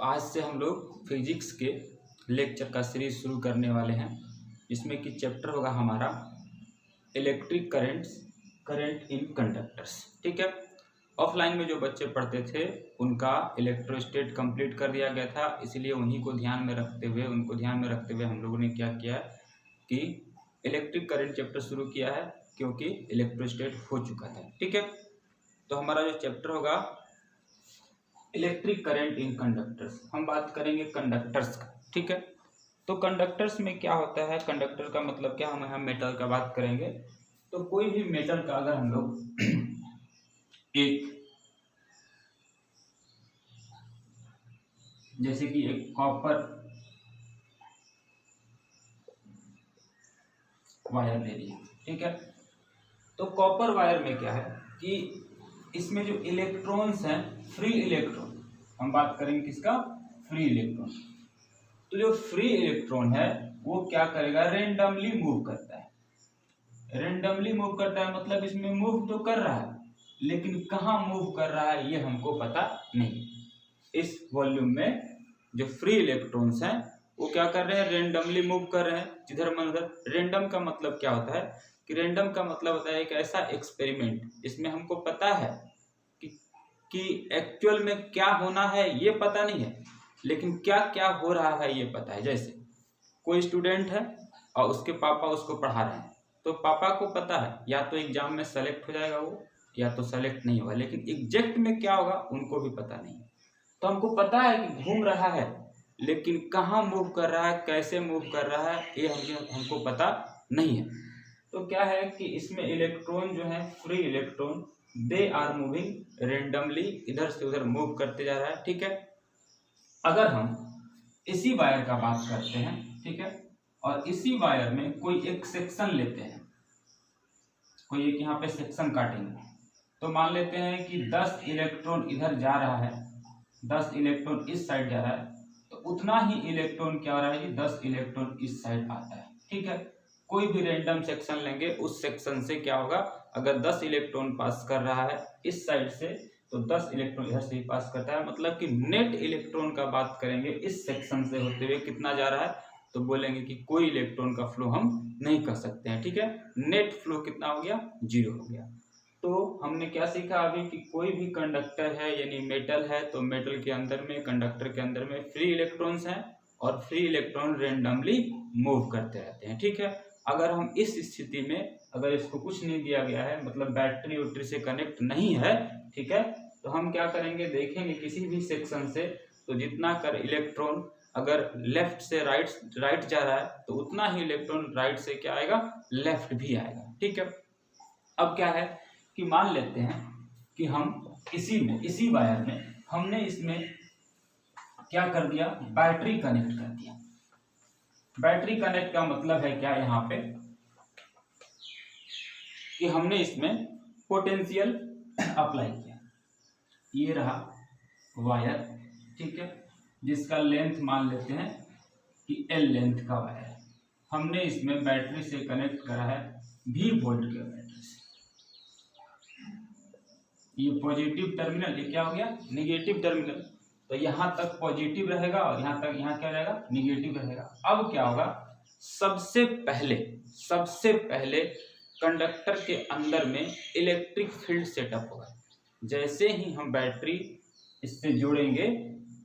आज से हम लोग फिजिक्स के लेक्चर का सीरीज शुरू करने वाले हैं, जिसमें कि चैप्टर होगा हमारा इलेक्ट्रिक करंट इन कंडक्टर्स। ठीक है, ऑफलाइन में जो बच्चे पढ़ते थे उनका इलेक्ट्रोस्टेट कंप्लीट कर दिया गया था, इसलिए उनको ध्यान में रखते हुए हम लोगों ने क्या किया कि इलेक्ट्रिक करंट चैप्टर शुरू किया है, क्योंकि इलेक्ट्रोस्टेट हो चुका था। ठीक है, तो हमारा जो चैप्टर होगा इलेक्ट्रिक करंट इन कंडक्टर्स, हम बात करेंगे कंडक्टर्स का। ठीक है, तो कंडक्टर्स में क्या होता है, कंडक्टर का मतलब क्या, हम यहाँ मेटल का बात करेंगे। तो कोई भी मेटल का अगर हम लोग एक जैसे कि एक कॉपर वायर ले लिए, ठीक है, तो कॉपर वायर में क्या है कि इसमें जो इलेक्ट्रॉन्स हैं, फ्री इलेक्ट्रॉन, हम बात करेंगे किसका, फ्री इलेक्ट्रॉन। तो जो फ्री इलेक्ट्रॉन है वो क्या करेगा, रेंडमली मूव करता है। रेंडमली मूव करता है मतलब इसमें मूव तो कर रहा है, लेकिन कहाँ मूव कर रहा है ये हमको पता नहीं। इस वॉल्यूम में जो फ्री इलेक्ट्रॉन्स हैं वो क्या कर रहे हैं, रेंडमली मूव कर रहे हैं जिधर मन उधर। रेंडम का मतलब क्या होता है कि रेंडम का मतलब होता है एक ऐसा एक्सपेरिमेंट जिसमें हमको पता है कि एक्चुअल में क्या होना है ये पता नहीं है, लेकिन क्या क्या हो रहा है ये पता है। जैसे कोई स्टूडेंट है और उसके पापा उसको पढ़ा रहे हैं, तो पापा को पता है या तो एग्जाम में सेलेक्ट हो जाएगा वो, या तो सेलेक्ट नहीं होगा, लेकिन एग्जैक्ट में क्या होगा उनको भी पता नहीं है। तो हमको पता है कि घूम रहा है, लेकिन कहाँ मूव कर रहा है, कैसे मूव कर रहा है ये हमको पता नहीं है। तो क्या है कि इसमें इलेक्ट्रॉन जो है, free electron, they are moving randomly, इधर से उधर मूव करते जा रहा है। ठीक है, अगर हम इसी वायर का बात करते हैं, ठीक है, और इसी वायर में कोई एक सेक्शन लेते हैं, कोई एक यहाँ पे सेक्शन काटेंगे, तो मान लेते हैं कि 10 इलेक्ट्रॉन इधर जा रहा है, 10 इलेक्ट्रॉन इस साइड जा रहा है, तो उतना ही इलेक्ट्रॉन क्या हो रहा है कि 10 इलेक्ट्रॉन इस साइड आता है। ठीक है, कोई भी रैंडम सेक्शन लेंगे, उस सेक्शन से क्या होगा, अगर 10 इलेक्ट्रॉन पास कर रहा है इस साइड से, तो 10 इलेक्ट्रॉन इधर से ही पास करता है। मतलब कि नेट इलेक्ट्रॉन का बात करेंगे इस सेक्शन से होते हुए कितना जा रहा है, तो बोलेंगे कि कोई इलेक्ट्रॉन का फ्लो हम नहीं कर सकते हैं। ठीक है, नेट फ्लो कितना हो गया, 0 हो गया। तो हमने क्या सीखा अभी कि कोई भी कंडक्टर है यानी मेटल है, तो मेटल के अंदर में, कंडक्टर के अंदर में फ्री इलेक्ट्रॉन्स हैं और फ्री इलेक्ट्रॉन रेंडमली मूव करते रहते हैं। ठीक है, अगर हम इस स्थिति में, अगर इसको कुछ नहीं दिया गया है, मतलब बैटरी वैटरी से कनेक्ट नहीं है, ठीक है, तो हम क्या करेंगे, देखेंगे किसी भी सेक्शन से, तो जितना कर इलेक्ट्रॉन अगर लेफ्ट से राइट जा रहा है, तो उतना ही इलेक्ट्रॉन राइट से क्या आएगा, लेफ्ट भी आएगा। ठीक है, अब क्या है कि मान लेते हैं कि हम इसी वायर में हमने इसमें क्या कर दिया, बैटरी कनेक्ट कर दिया। बैटरी कनेक्ट का मतलब है क्या, यहाँ पे कि हमने इसमें पोटेंशियल अप्लाई किया। ये रहा वायर, ठीक है, जिसका लेंथ मान लेते हैं कि L लेंथ का वायर है। हमने इसमें बैटरी से कनेक्ट करा है V वोल्ट के बैटरी से। ये पॉजिटिव टर्मिनल, ये क्या हो गया, निगेटिव टर्मिनल, तो यहाँ तक पॉजिटिव रहेगा और यहाँ तक, यहाँ क्या रहेगा, निगेटिव रहेगा। अब क्या होगा, सबसे पहले कंडक्टर के अंदर में इलेक्ट्रिक फील्ड सेटअप होगा। जैसे ही हम बैटरी इससे जोड़ेंगे,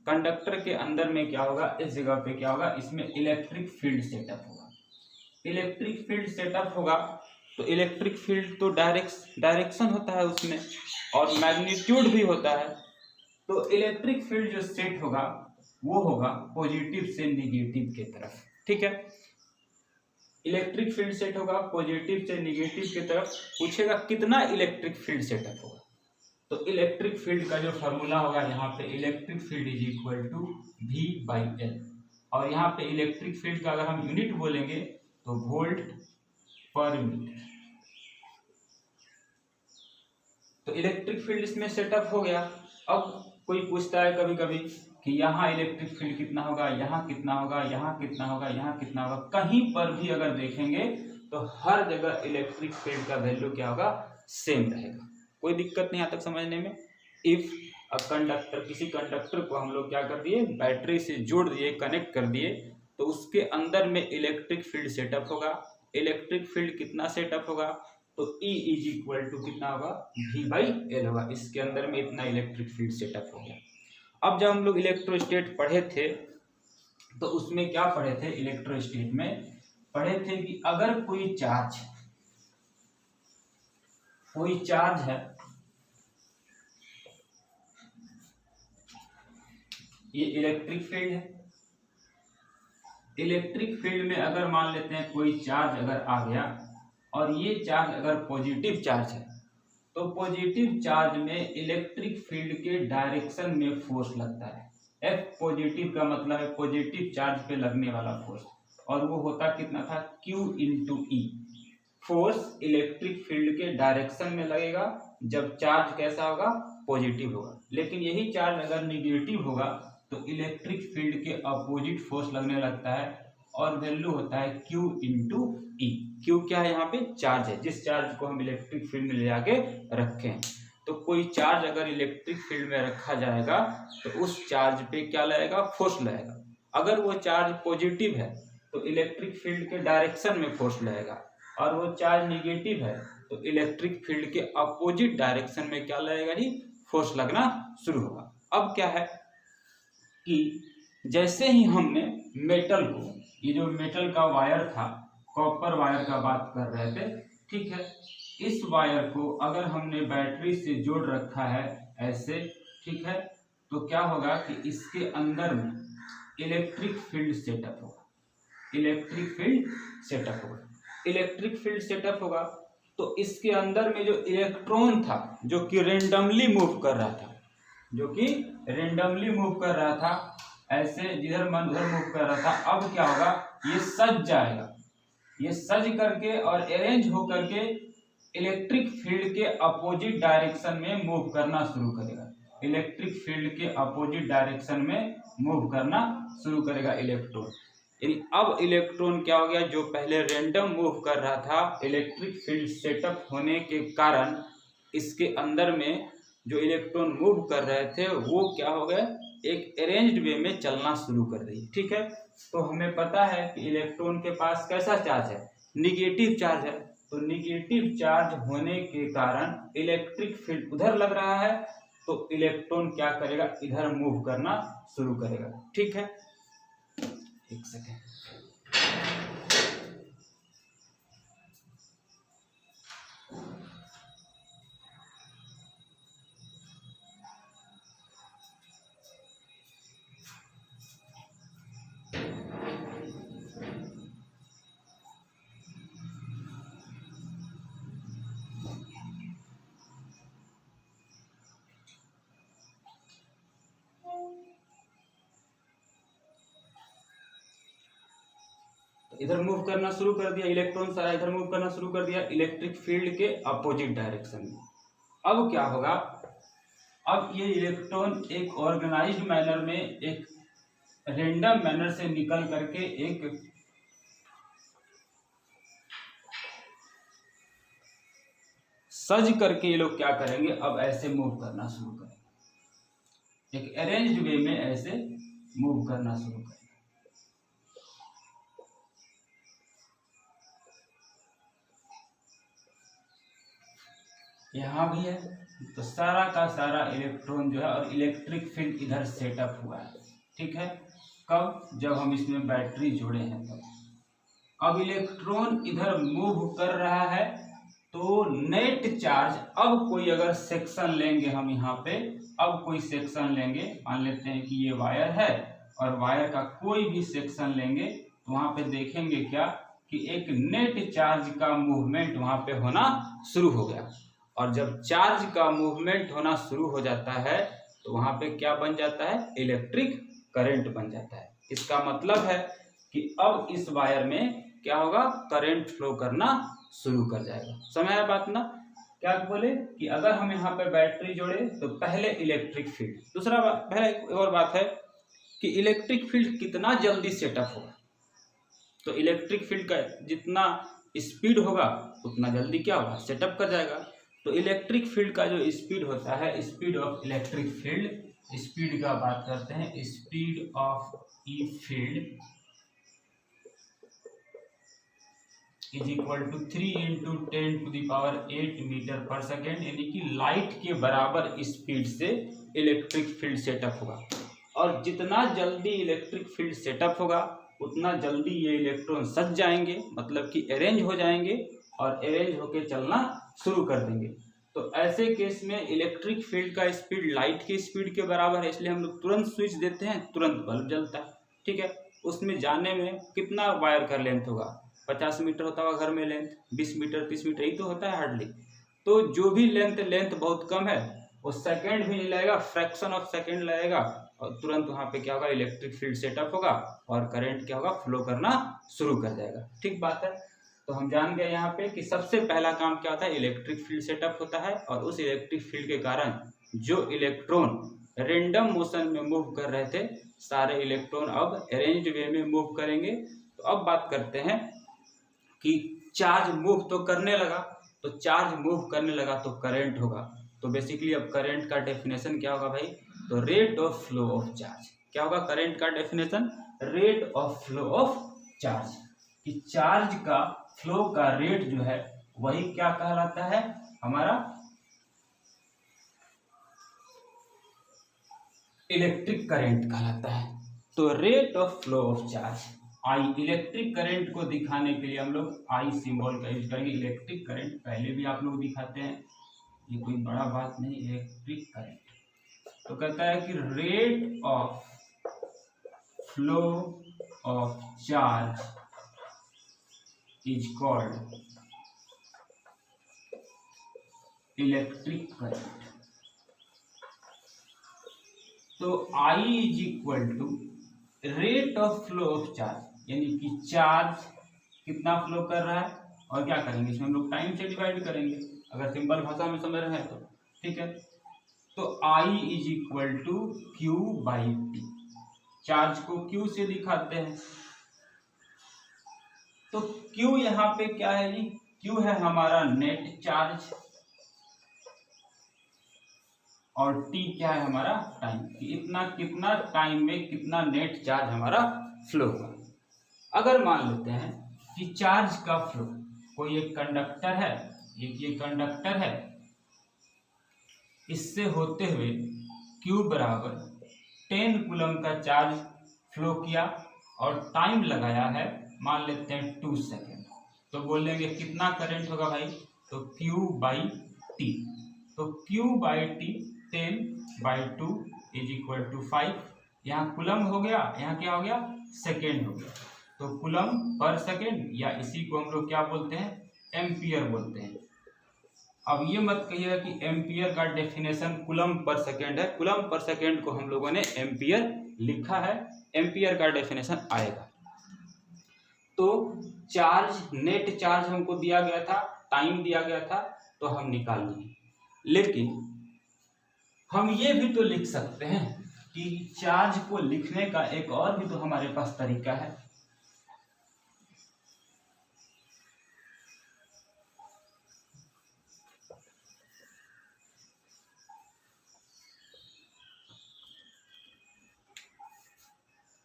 कंडक्टर के अंदर में क्या होगा, इस जगह पे क्या होगा, इसमें इलेक्ट्रिक फील्ड सेटअप होगा। इलेक्ट्रिक फील्ड सेटअप होगा तो इलेक्ट्रिक फील्ड तो डायरेक्शन होता है उसमें, और मैग्नीट्यूड भी होता है। तो इलेक्ट्रिक फील्ड जो सेट होगा वो होगा पॉजिटिव से निगेटिव के तरफ। ठीक है, इलेक्ट्रिक फील्ड सेट होगा पॉजिटिव से निगेटिव की तरफ। पूछेगा कितना इलेक्ट्रिक फील्ड सेटअप होगा, तो इलेक्ट्रिक फील्ड का जो फॉर्मूला होगा यहाँ पे, electric field is equal to V/L, और यहाँ पे इलेक्ट्रिक फील्ड का अगर हम यूनिट बोलेंगे तो वोल्ट पर मीटर। तो इलेक्ट्रिक फील्ड इसमें सेटअप हो गया। अब कोई पूछता है कभी कभी कि यहाँ इलेक्ट्रिक फील्ड कितना होगा, यहाँ कितना होगा, यहाँ कितना होगा, यहाँ कितना होगा। कहीं पर भी अगर देखेंगे तो हर जगह इलेक्ट्रिक फील्ड का वैल्यू क्या होगा, सेम रहेगा। कोई दिक्कत नहीं यहाँ तक समझने में। इफ अ कंडक्टर, किसी कंडक्टर को हम लोग क्या कर दिए, बैटरी से जोड़ दिए, कनेक्ट कर दिए, तो उसके अंदर में इलेक्ट्रिक फील्ड सेटअप होगा। इलेक्ट्रिक फील्ड कितना सेटअप होगा, तो E इज इक्वल टू कितना होगा, V/L होगा। इसके अंदर में इतना इलेक्ट्रिक फील्ड सेटअप हो गया। अब जब हम लोग इलेक्ट्रोस्टेट पढ़े थे तो उसमें क्या पढ़े थे, इलेक्ट्रोस्टेट में पढ़े थे कि अगर कोई चार्ज है, ये इलेक्ट्रिक फील्ड है। इलेक्ट्रिक फील्ड में अगर मान लेते हैं कोई चार्ज अगर आ गया और ये चार्ज अगर पॉजिटिव चार्ज है, तो पॉजिटिव चार्ज में इलेक्ट्रिक फील्ड के डायरेक्शन में फोर्स लगता है। F पॉजिटिव का मतलब है पॉजिटिव चार्ज पे लगने वाला फोर्स, और वो होता कितना था, Q into E। Force electric field के डायरेक्शन में लगेगा जब चार्ज कैसा होगा, पॉजिटिव होगा। लेकिन यही चार्ज अगर निगेटिव होगा तो इलेक्ट्रिक फील्ड के अपोजिट फोर्स लगने लगता है, और वैल्यू होता है Q इंटू E। Q क्या है, यहाँ पे चार्ज है, जिस चार्ज को हम इलेक्ट्रिक फील्ड में ले जाके रखें। तो कोई चार्ज अगर इलेक्ट्रिक फील्ड में रखा जाएगा तो उस चार्ज पे क्या लगेगा, फोर्स लगेगा। अगर वो चार्ज पॉजिटिव है तो इलेक्ट्रिक फील्ड के डायरेक्शन में फोर्स लगेगा, और वो चार्ज निगेटिव है तो इलेक्ट्रिक फील्ड के अपोजिट डायरेक्शन में क्या लगेगा जी, फोर्स लगना शुरू होगा। अब क्या है कि जैसे ही हमने मेटल को, ये जो मेटल का वायर था, कॉपर वायर का बात कर रहे थे, ठीक है, इस वायर को अगर हमने बैटरी से जोड़ रखा है ऐसे, ठीक है, तो क्या होगा कि इसके अंदर में इलेक्ट्रिक फील्ड सेटअप होगा। इलेक्ट्रिक फील्ड सेटअप होगा। इलेक्ट्रिक फील्ड सेटअप होगा तो इसके अंदर में जो इलेक्ट्रॉन था, जो कि रेंडमली मूव कर रहा था, ऐसे जिधर मन उधर मूव कर रहा था, अब क्या होगा, ये सज जाएगा। ये सज करके और अरेंज हो करके इलेक्ट्रिक फील्ड के अपोजिट डायरेक्शन में मूव करना शुरू करेगा। इलेक्ट्रिक फील्ड के अपोजिट डायरेक्शन में मूव करना शुरू करेगा इलेक्ट्रॉन। यानी अब इलेक्ट्रॉन क्या हो गया, जो पहले रैंडम मूव कर रहा था, इलेक्ट्रिक फील्ड सेटअप होने के कारण इसके अंदर में जो इलेक्ट्रॉन मूव कर रहे थे वो क्या हो गए, एक अरेंज्ड वे में चलना शुरू कर दी। ठीक है, तो हमें पता है कि इलेक्ट्रॉन के पास कैसा चार्ज है, निगेटिव चार्ज है। तो निगेटिव चार्ज होने के कारण इलेक्ट्रिक फील्ड उधर लग रहा है, तो इलेक्ट्रॉन क्या करेगा, इधर मूव करना शुरू करेगा। ठीक है, एक सेकेंड। इधर मूव करना शुरू कर दिया इलेक्ट्रॉन, सारा इधर मूव करना शुरू कर दिया इलेक्ट्रिक फील्ड के अपोजिट डायरेक्शन में। अब क्या होगा, अब ये इलेक्ट्रॉन एक ऑर्गेनाइज्ड मैनर में, एक रैंडम मैनर से निकल करके एक सज करके ये लोग क्या करेंगे, अब ऐसे मूव करना शुरू करेंगे, एक अरेंज्ड वे में ऐसे मूव करना शुरू करेंगे। यहाँ भी है, तो सारा का सारा इलेक्ट्रॉन जो है और इलेक्ट्रिक फील्ड इधर सेटअप हुआ है। ठीक है, कब, जब हम इसमें बैटरी जोड़े हैं तब। अब इलेक्ट्रॉन इधर मूव कर रहा है, तो नेट चार्ज, अब कोई अगर सेक्शन लेंगे हम यहाँ पे, अब कोई सेक्शन लेंगे, मान लेते हैं कि ये वायर है और वायर का कोई भी सेक्शन लेंगे, तो वहाँ पे देखेंगे क्या कि एक नेट चार्ज का मूवमेंट वहाँ पे होना शुरू हो गया। और जब चार्ज का मूवमेंट होना शुरू हो जाता है तो वहाँ पे क्या बन जाता है, इलेक्ट्रिक करंट बन जाता है। इसका मतलब है कि अब इस वायर में क्या होगा, करंट फ्लो करना शुरू कर जाएगा। समझ आया बात ना? क्या बोले कि अगर हम यहाँ पे बैटरी जोड़े तो पहले इलेक्ट्रिक फील्ड, दूसरा पहले एक और बात है कि इलेक्ट्रिक फील्ड कितना जल्दी सेटअप होगा, तो इलेक्ट्रिक फील्ड का जितना स्पीड होगा उतना जल्दी क्या होगा, सेटअप कर जाएगा। तो इलेक्ट्रिक फील्ड का जो स्पीड होता है, speed of electric field, speed का बात करते हैं, speed of E field is equal to 3 into 10⁸ metre per second, यानी कि लाइट के बराबर स्पीड से इलेक्ट्रिक फील्ड सेटअप होगा। और जितना जल्दी इलेक्ट्रिक फील्ड सेटअप होगा उतना जल्दी ये इलेक्ट्रॉन सज जाएंगे, मतलब कि अरेंज हो जाएंगे और अरेंज होके चलना शुरू कर देंगे। तो ऐसे केस में इलेक्ट्रिक फील्ड का स्पीड लाइट की स्पीड के बराबर है, इसलिए हम लोग तुरंत स्विच देते हैं, तुरंत बल्ब जलता है। ठीक है, उसमें जाने में कितना वायर का लेंथ होगा, 50 मीटर होता होगा घर में लेंथ, 20 मीटर 30 मीटर ही तो होता है हार्डली। तो जो भी लेंथ बहुत कम है वो सेकेंड भी नहीं लगेगा, फ्रैक्शन ऑफ सेकेंड लगेगा और तुरंत वहाँ पे क्या होगा, इलेक्ट्रिक फील्ड सेटअप होगा और करंट क्या होगा, फ्लो करना शुरू कर जाएगा। ठीक बात है। तो हम जान गए यहाँ पे कि सबसे पहला काम क्या होता है, इलेक्ट्रिक फील्ड सेटअप होता है और उस इलेक्ट्रिक फील्ड के कारण जो इलेक्ट्रॉन रेंडम मोशन में मूव कर रहे थे, सारे इलेक्ट्रॉन अब अरेंज्ड वे में मूव करेंगे। तो अब बात करते हैं कि चार्ज मूव तो करने लगा, तो चार्ज मूव करने लगा तो करंट होगा। तो बेसिकली अब करंट का डेफिनेशन क्या होगा भाई, तो rate of flow of charge. क्या होगा करंट का definition, rate of flow of charge, कि चार्ज का फ्लो का रेट जो है वही क्या कहलाता है, हमारा इलेक्ट्रिक करंट कहलाता है। तो rate of flow of charge, I, electric current को दिखाने के लिए हम लोग आई सिंबल का यूज करेंगे। इलेक्ट्रिक करंट पहले भी आप लोग दिखाते हैं, ये कोई बड़ा बात नहीं, इलेक्ट्रिक करंट। तो कहता है कि rate of flow of charge is called electric current. तो I is equal to rate of flow of charge, यानी कि चार्ज कितना फ्लो कर रहा है और क्या करेंगे, इसमें हम लोग टाइम से डिवाइड करेंगे अगर सिंपल भाषा में समझ रहे हैं तो। ठीक है, तो I is equal to Q by T, charge को Q से दिखाते हैं। तो Q यहाँ पे क्या है जी, Q है हमारा नेट चार्ज और T क्या है हमारा टाइम, इतना कितना टाइम में कितना नेट चार्ज हमारा फ्लो हुआ। अगर मान लेते हैं कि चार्ज का फ्लो, कोई एक कंडक्टर है, ये कंडक्टर है, इससे होते हुए Q बराबर 10 कूलम का चार्ज फ्लो किया और टाइम लगाया है मान लेते हैं 2 सेकेंड। तो बोलेंगे कितना करंट होगा भाई, तो Q बाई टी। तो Q by T 10 by 2 is equal to 5। यहाँ कूलम हो गया, यहाँ क्या हो गया, सेकेंड हो गया। तो कूलम पर सेकेंड, या इसी को हम लोग क्या बोलते हैं, एम्पियर बोलते हैं। अब ये मत कहिएगा कि एम्पियर का डेफिनेशन कूलम पर सेकेंड है, कूलम पर सेकेंड को हम लोगों ने एम्पियर लिखा है, एम्पियर का डेफिनेशन आएगा। तो चार्ज, नेट चार्ज हमको दिया गया था, टाइम दिया गया था, तो हम निकाल लिए। लेकिन हम ये भी तो लिख सकते हैं कि चार्ज को लिखने का एक और भी तो हमारे पास तरीका है।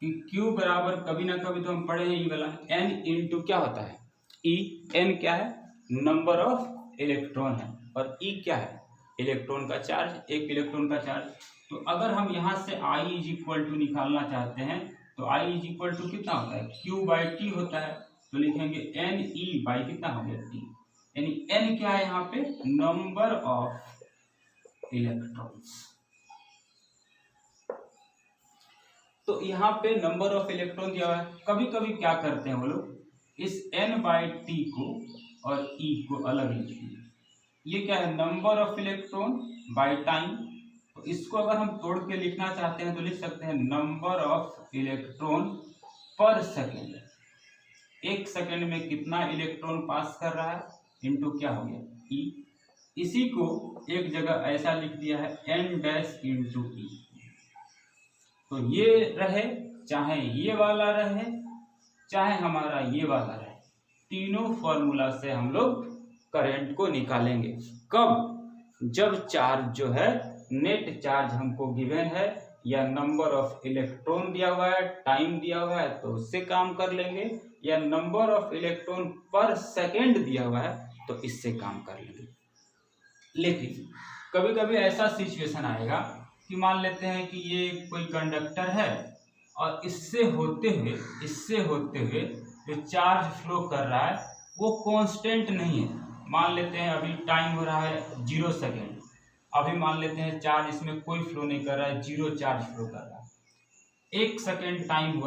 कि Q बराबर कभी ना कभी तो हम पढ़े हैं, ई वाला N इंटू क्या होता है E। N क्या है, नंबर ऑफ इलेक्ट्रॉन है, और E क्या है, इलेक्ट्रॉन का चार्ज, एक इलेक्ट्रॉन का चार्ज। तो अगर हम यहाँ से I इज इक्वल टू निकालना चाहते हैं तो I इज इक्वल टू कितना होता है, Q बाई टी होता है। तो लिखेंगे N E बाई कितना हो गया T, यानी N क्या है यहाँ पे, नंबर ऑफ इलेक्ट्रॉन्स। तो यहाँ पे नंबर ऑफ इलेक्ट्रॉन दिया हुआ है। कभी कभी क्या करते हैं वो लोग, इस N बाई टी को और E को अलग लिखते हैं। ये क्या है, number of electron by time. तो इसको अगर हम तोड़ के लिखना चाहते हैं तो लिख सकते हैं नंबर ऑफ इलेक्ट्रॉन पर सेकेंड, एक सेकेंड में कितना इलेक्ट्रॉन पास कर रहा है, इनटू क्या हो गया E। इसी को एक जगह ऐसा लिख दिया है N डैश इंटू E। तो ये रहे, चाहे ये वाला रहे, चाहे हमारा ये वाला रहे, तीनों फॉर्मूला से हम लोग करंट को निकालेंगे। कब, जब चार्ज जो है नेट चार्ज हमको गिवन है या नंबर ऑफ इलेक्ट्रॉन दिया हुआ है, टाइम दिया हुआ है तो उससे काम कर लेंगे, या नंबर ऑफ इलेक्ट्रॉन पर सेकेंड दिया हुआ है तो इससे काम कर लेंगे। लेकिन कभी कभी ऐसा सिचुएशन आएगा कि मान लेते हैं कि ये कोई कंडक्टर है और इससे होते हुए जो चार्ज फ्लो कर रहा है वो कांस्टेंट नहीं है। मान लेते हैं अभी टाइम हो रहा है 0 सेकेंड, अभी मान लेते हैं चार्ज इसमें कोई फ्लो नहीं कर रहा है, 0 चार्ज फ्लो कर रहा है। 1 सेकेंड टाइम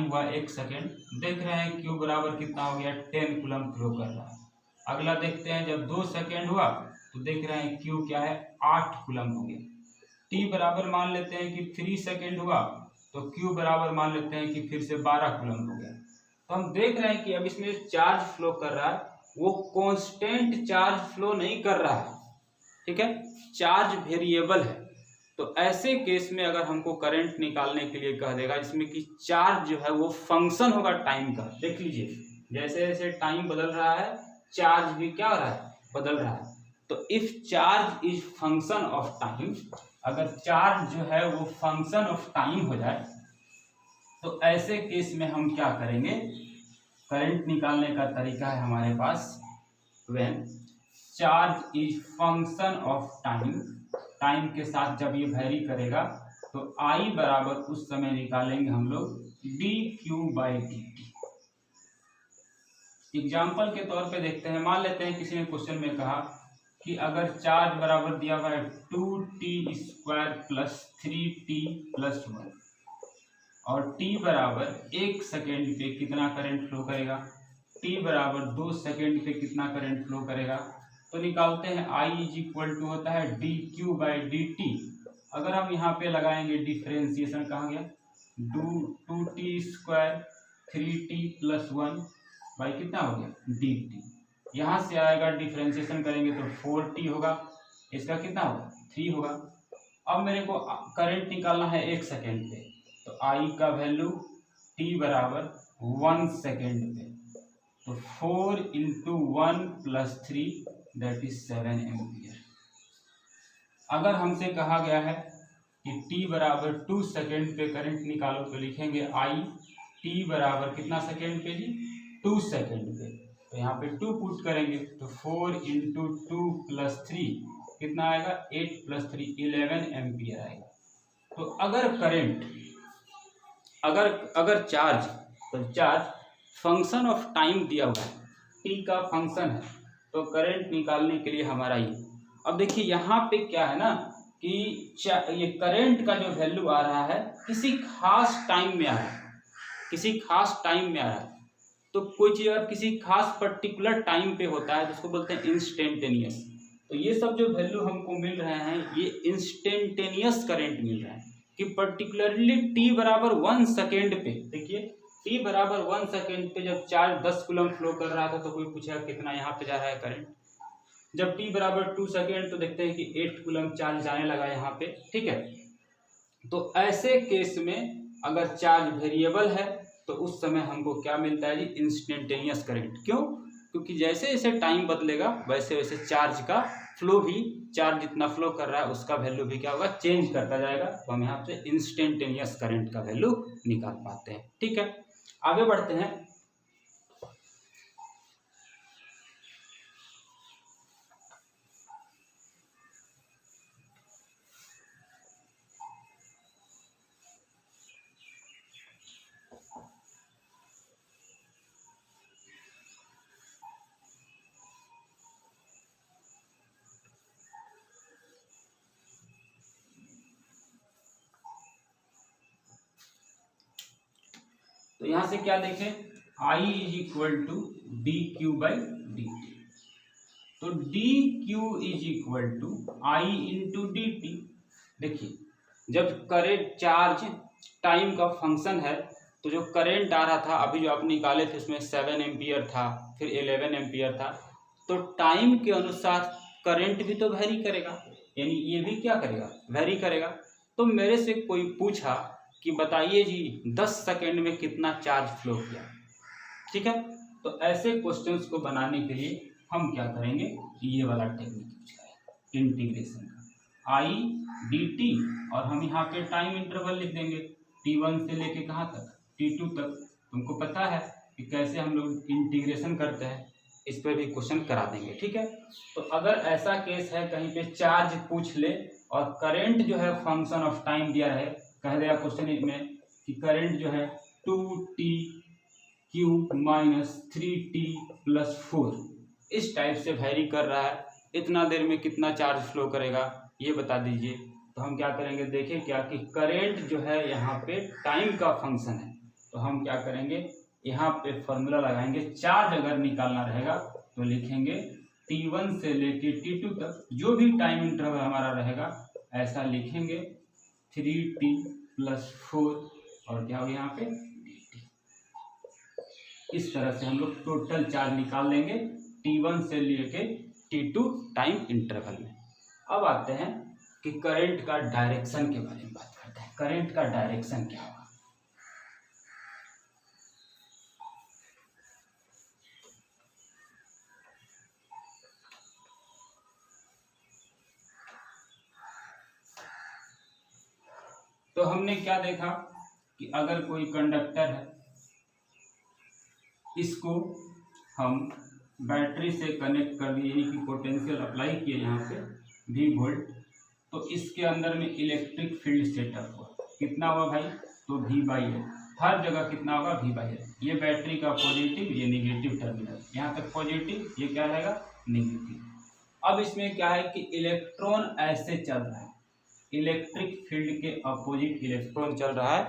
हुआ 1 सेकेंड, देख रहे हैं क्यू बराबर कितना हो गया 10 कूलम फ्लो कर रहा है। अगला देखते हैं जब 2 सेकेंड हुआ तो देख रहे हैं क्यू क्या है 8 कूलम हो गया। टी बराबर मान लेते हैं कि 3 सेकेंड हुआ तो क्यू बराबर मान लेते हैं कि फिर से 12 कूलम हो गया। तो हम देख रहे हैं कि अब इसमें चार्ज फ्लो कर रहा है वो कांस्टेंट चार्ज फ्लो नहीं कर रहा है, ठीक है, चार्ज वेरिएबल है। तो ऐसे केस में अगर हमको करंट निकालने के लिए कह देगा जिसमें कि चार्ज जो है वो फंक्शन होगा टाइम का, देख लीजिए जैसे जैसे टाइम बदल रहा है चार्ज भी क्या हो रहा है बदल रहा है। तो if charge is function of time, अगर चार्ज जो है वो फंक्शन ऑफ टाइम हो जाए तो ऐसे केस में हम क्या करेंगे, करंट निकालने का तरीका है हमारे पास, when charge is function of time, time के साथ जब ये वैरी करेगा तो आई बराबर उस समय निकालेंगे हम लोग D Q by D T. Example के तौर पे देखते हैं, मान लेते हैं किसी ने क्वेश्चन में कहा कि अगर चार्ज बराबर दिया हुआ है 2t square plus 3t plus 1 और t बराबर 1 सेकेंड पे कितना करंट फ्लो करेगा, t बराबर 2 सेकेंड पे कितना करंट फ्लो करेगा, तो निकालते हैं I इज इक्वल टू होता है D Q by D T. अगर हम यहाँ पे लगाएंगे डिफ्रेंसिएशन, कहाँ गया 2t square 3t plus 1 by कितना हो गया डी टी। यहाँ से आएगा डिफ्रेंसिएशन करेंगे तो 4t होगा, इसका कितना होगा 3 होगा। अब मेरे को करंट निकालना है 1 सेकेंड पे, तो I का वैल्यू t बराबर 1 सेकेंड पे, तो 4 into 1 plus 3 that is 7 ampere. अगर हमसे कहा गया है कि t बराबर 2 सेकेंड पे करंट निकालो तो लिखेंगे I t बराबर कितना सेकेंड पे जी 2 सेकेंड पे, तो यहाँ पे 2 पुट करेंगे तो 4 इंटू 2 प्लस 3 कितना आएगा 8 प्लस 3 11 एम्पियर आएगा। तो अगर करंट अगर चार्ज, तो चार्ज फंक्शन ऑफ टाइम दिया हुआ है, t का फंक्शन है, तो करंट निकालने के लिए हमारा ये, अब देखिए यहाँ पे क्या है ना कि ये करंट का जो वैल्यू आ रहा है किसी खास टाइम में आ रहा है, किसी खास टाइम में आ रहा है। तो कोई चीज़ अगर किसी खास पर्टिकुलर टाइम पे होता है तो उसको बोलते हैं इंस्टेंटेनियस। तो ये सब जो वैल्यू हमको मिल रहे हैं ये इंस्टेंटेनियस करंट मिल रहा है कि पर्टिकुलरली t बराबर 1 सेकेंड पे, देखिए t बराबर 1 सेकेंड पे जब चार्ज 10 कूलम फ्लो कर रहा था तो कोई पूछेगा कितना यहाँ पे जा रहा है करंट। जब t बराबर 2 सेकेंड तो देखते हैं कि 8 कूलम चार्ज जाने लगा यहाँ पे, ठीक है। तो ऐसे केस में अगर चार्ज वेरिएबल है तो उस समय हमको क्या मिलता है जी इंस्टेंटेनियस करंट। क्यों? क्योंकि जैसे जैसे टाइम बदलेगा वैसे वैसे चार्ज का फ्लो भी, चार्ज जितना फ्लो कर रहा है उसका वैल्यू भी क्या होगा चेंज करता जाएगा। तो हम यहाँ से इंस्टेंटेनियस करंट का वैल्यू निकाल पाते हैं, ठीक है। आगे बढ़ते हैं। तो यहाँ से क्या देखें, I is equal to D Q by D T. तो D Q is equal to I into D T. देखिए जब करेंट चार्ज टाइम का फंक्शन है तो जो करेंट आ रहा था अभी जो आप निकाले थे उसमें 7 एम्पियर था, फिर 11 एम्पियर था। तो टाइम के अनुसार करंट भी तो वैरी करेगा, यानी ये भी क्या करेगा वैरी करेगा। तो मेरे से कोई पूछा कि बताइए जी 10 सेकेंड में कितना चार्ज फ्लो किया, ठीक है। तो ऐसे क्वेश्चंस को बनाने के लिए हम क्या करेंगे, ये वाला टेक्निक यूज करेंगे। इंटीग्रेशन का, आई डी टी, और हम यहाँ पे टाइम इंटरवल लिख देंगे t1 से लेके कहाँ तक, t2 तक। तुमको पता है कि कैसे हम लोग इंटीग्रेशन करते हैं, इस पर भी क्वेश्चन करा देंगे, ठीक है। तो अगर ऐसा केस है कहीं पे चार्ज पूछ ले और करंट जो है फंक्शन ऑफ टाइम दिया है, कह दिया क्वेश्चन में कि करंट जो है 2t cube minus 3t plus 4 इस टाइप से वैरी कर रहा है, इतना देर में कितना चार्ज फ्लो करेगा ये बता दीजिए। तो हम क्या करेंगे, देखिए क्या कि करंट जो है यहाँ पे टाइम का फंक्शन है, तो हम क्या करेंगे यहाँ पे फॉर्मूला लगाएंगे, चार्ज अगर निकालना रहेगा तो लिखेंगे t1 से लेके t2 तक जो भी टाइम इंटरवल हमारा रहेगा ऐसा लिखेंगे 3t प्लस 4 और क्या होगा यहाँ पे dt। इस तरह से हम लोग टोटल चार्ज निकाल लेंगे t1 से लेके t2 टाइम इंटरवल में। अब आते हैं कि करंट का डायरेक्शन के बारे में बात करते हैं। करंट का डायरेक्शन क्या होगा, तो हमने क्या देखा कि अगर कोई कंडक्टर है, इसको हम बैटरी से कनेक्ट कर दिए, यानी कि पोटेंशियल अप्लाई किए यहाँ पे V वोल्ट, तो इसके अंदर में इलेक्ट्रिक फील्ड सेटअप हुआ, कितना हुआ भाई, तो V/L, हर जगह कितना होगा V/L। ये बैटरी का पॉजिटिव, ये निगेटिव टर्मिनल, यहाँ तक पॉजिटिव, ये क्या रहेगा निगेटिव। अब इसमें क्या है कि इलेक्ट्रॉन ऐसे चल रहा है, इलेक्ट्रिक फील्ड के अपोजिट इलेक्ट्रॉन चल रहा है,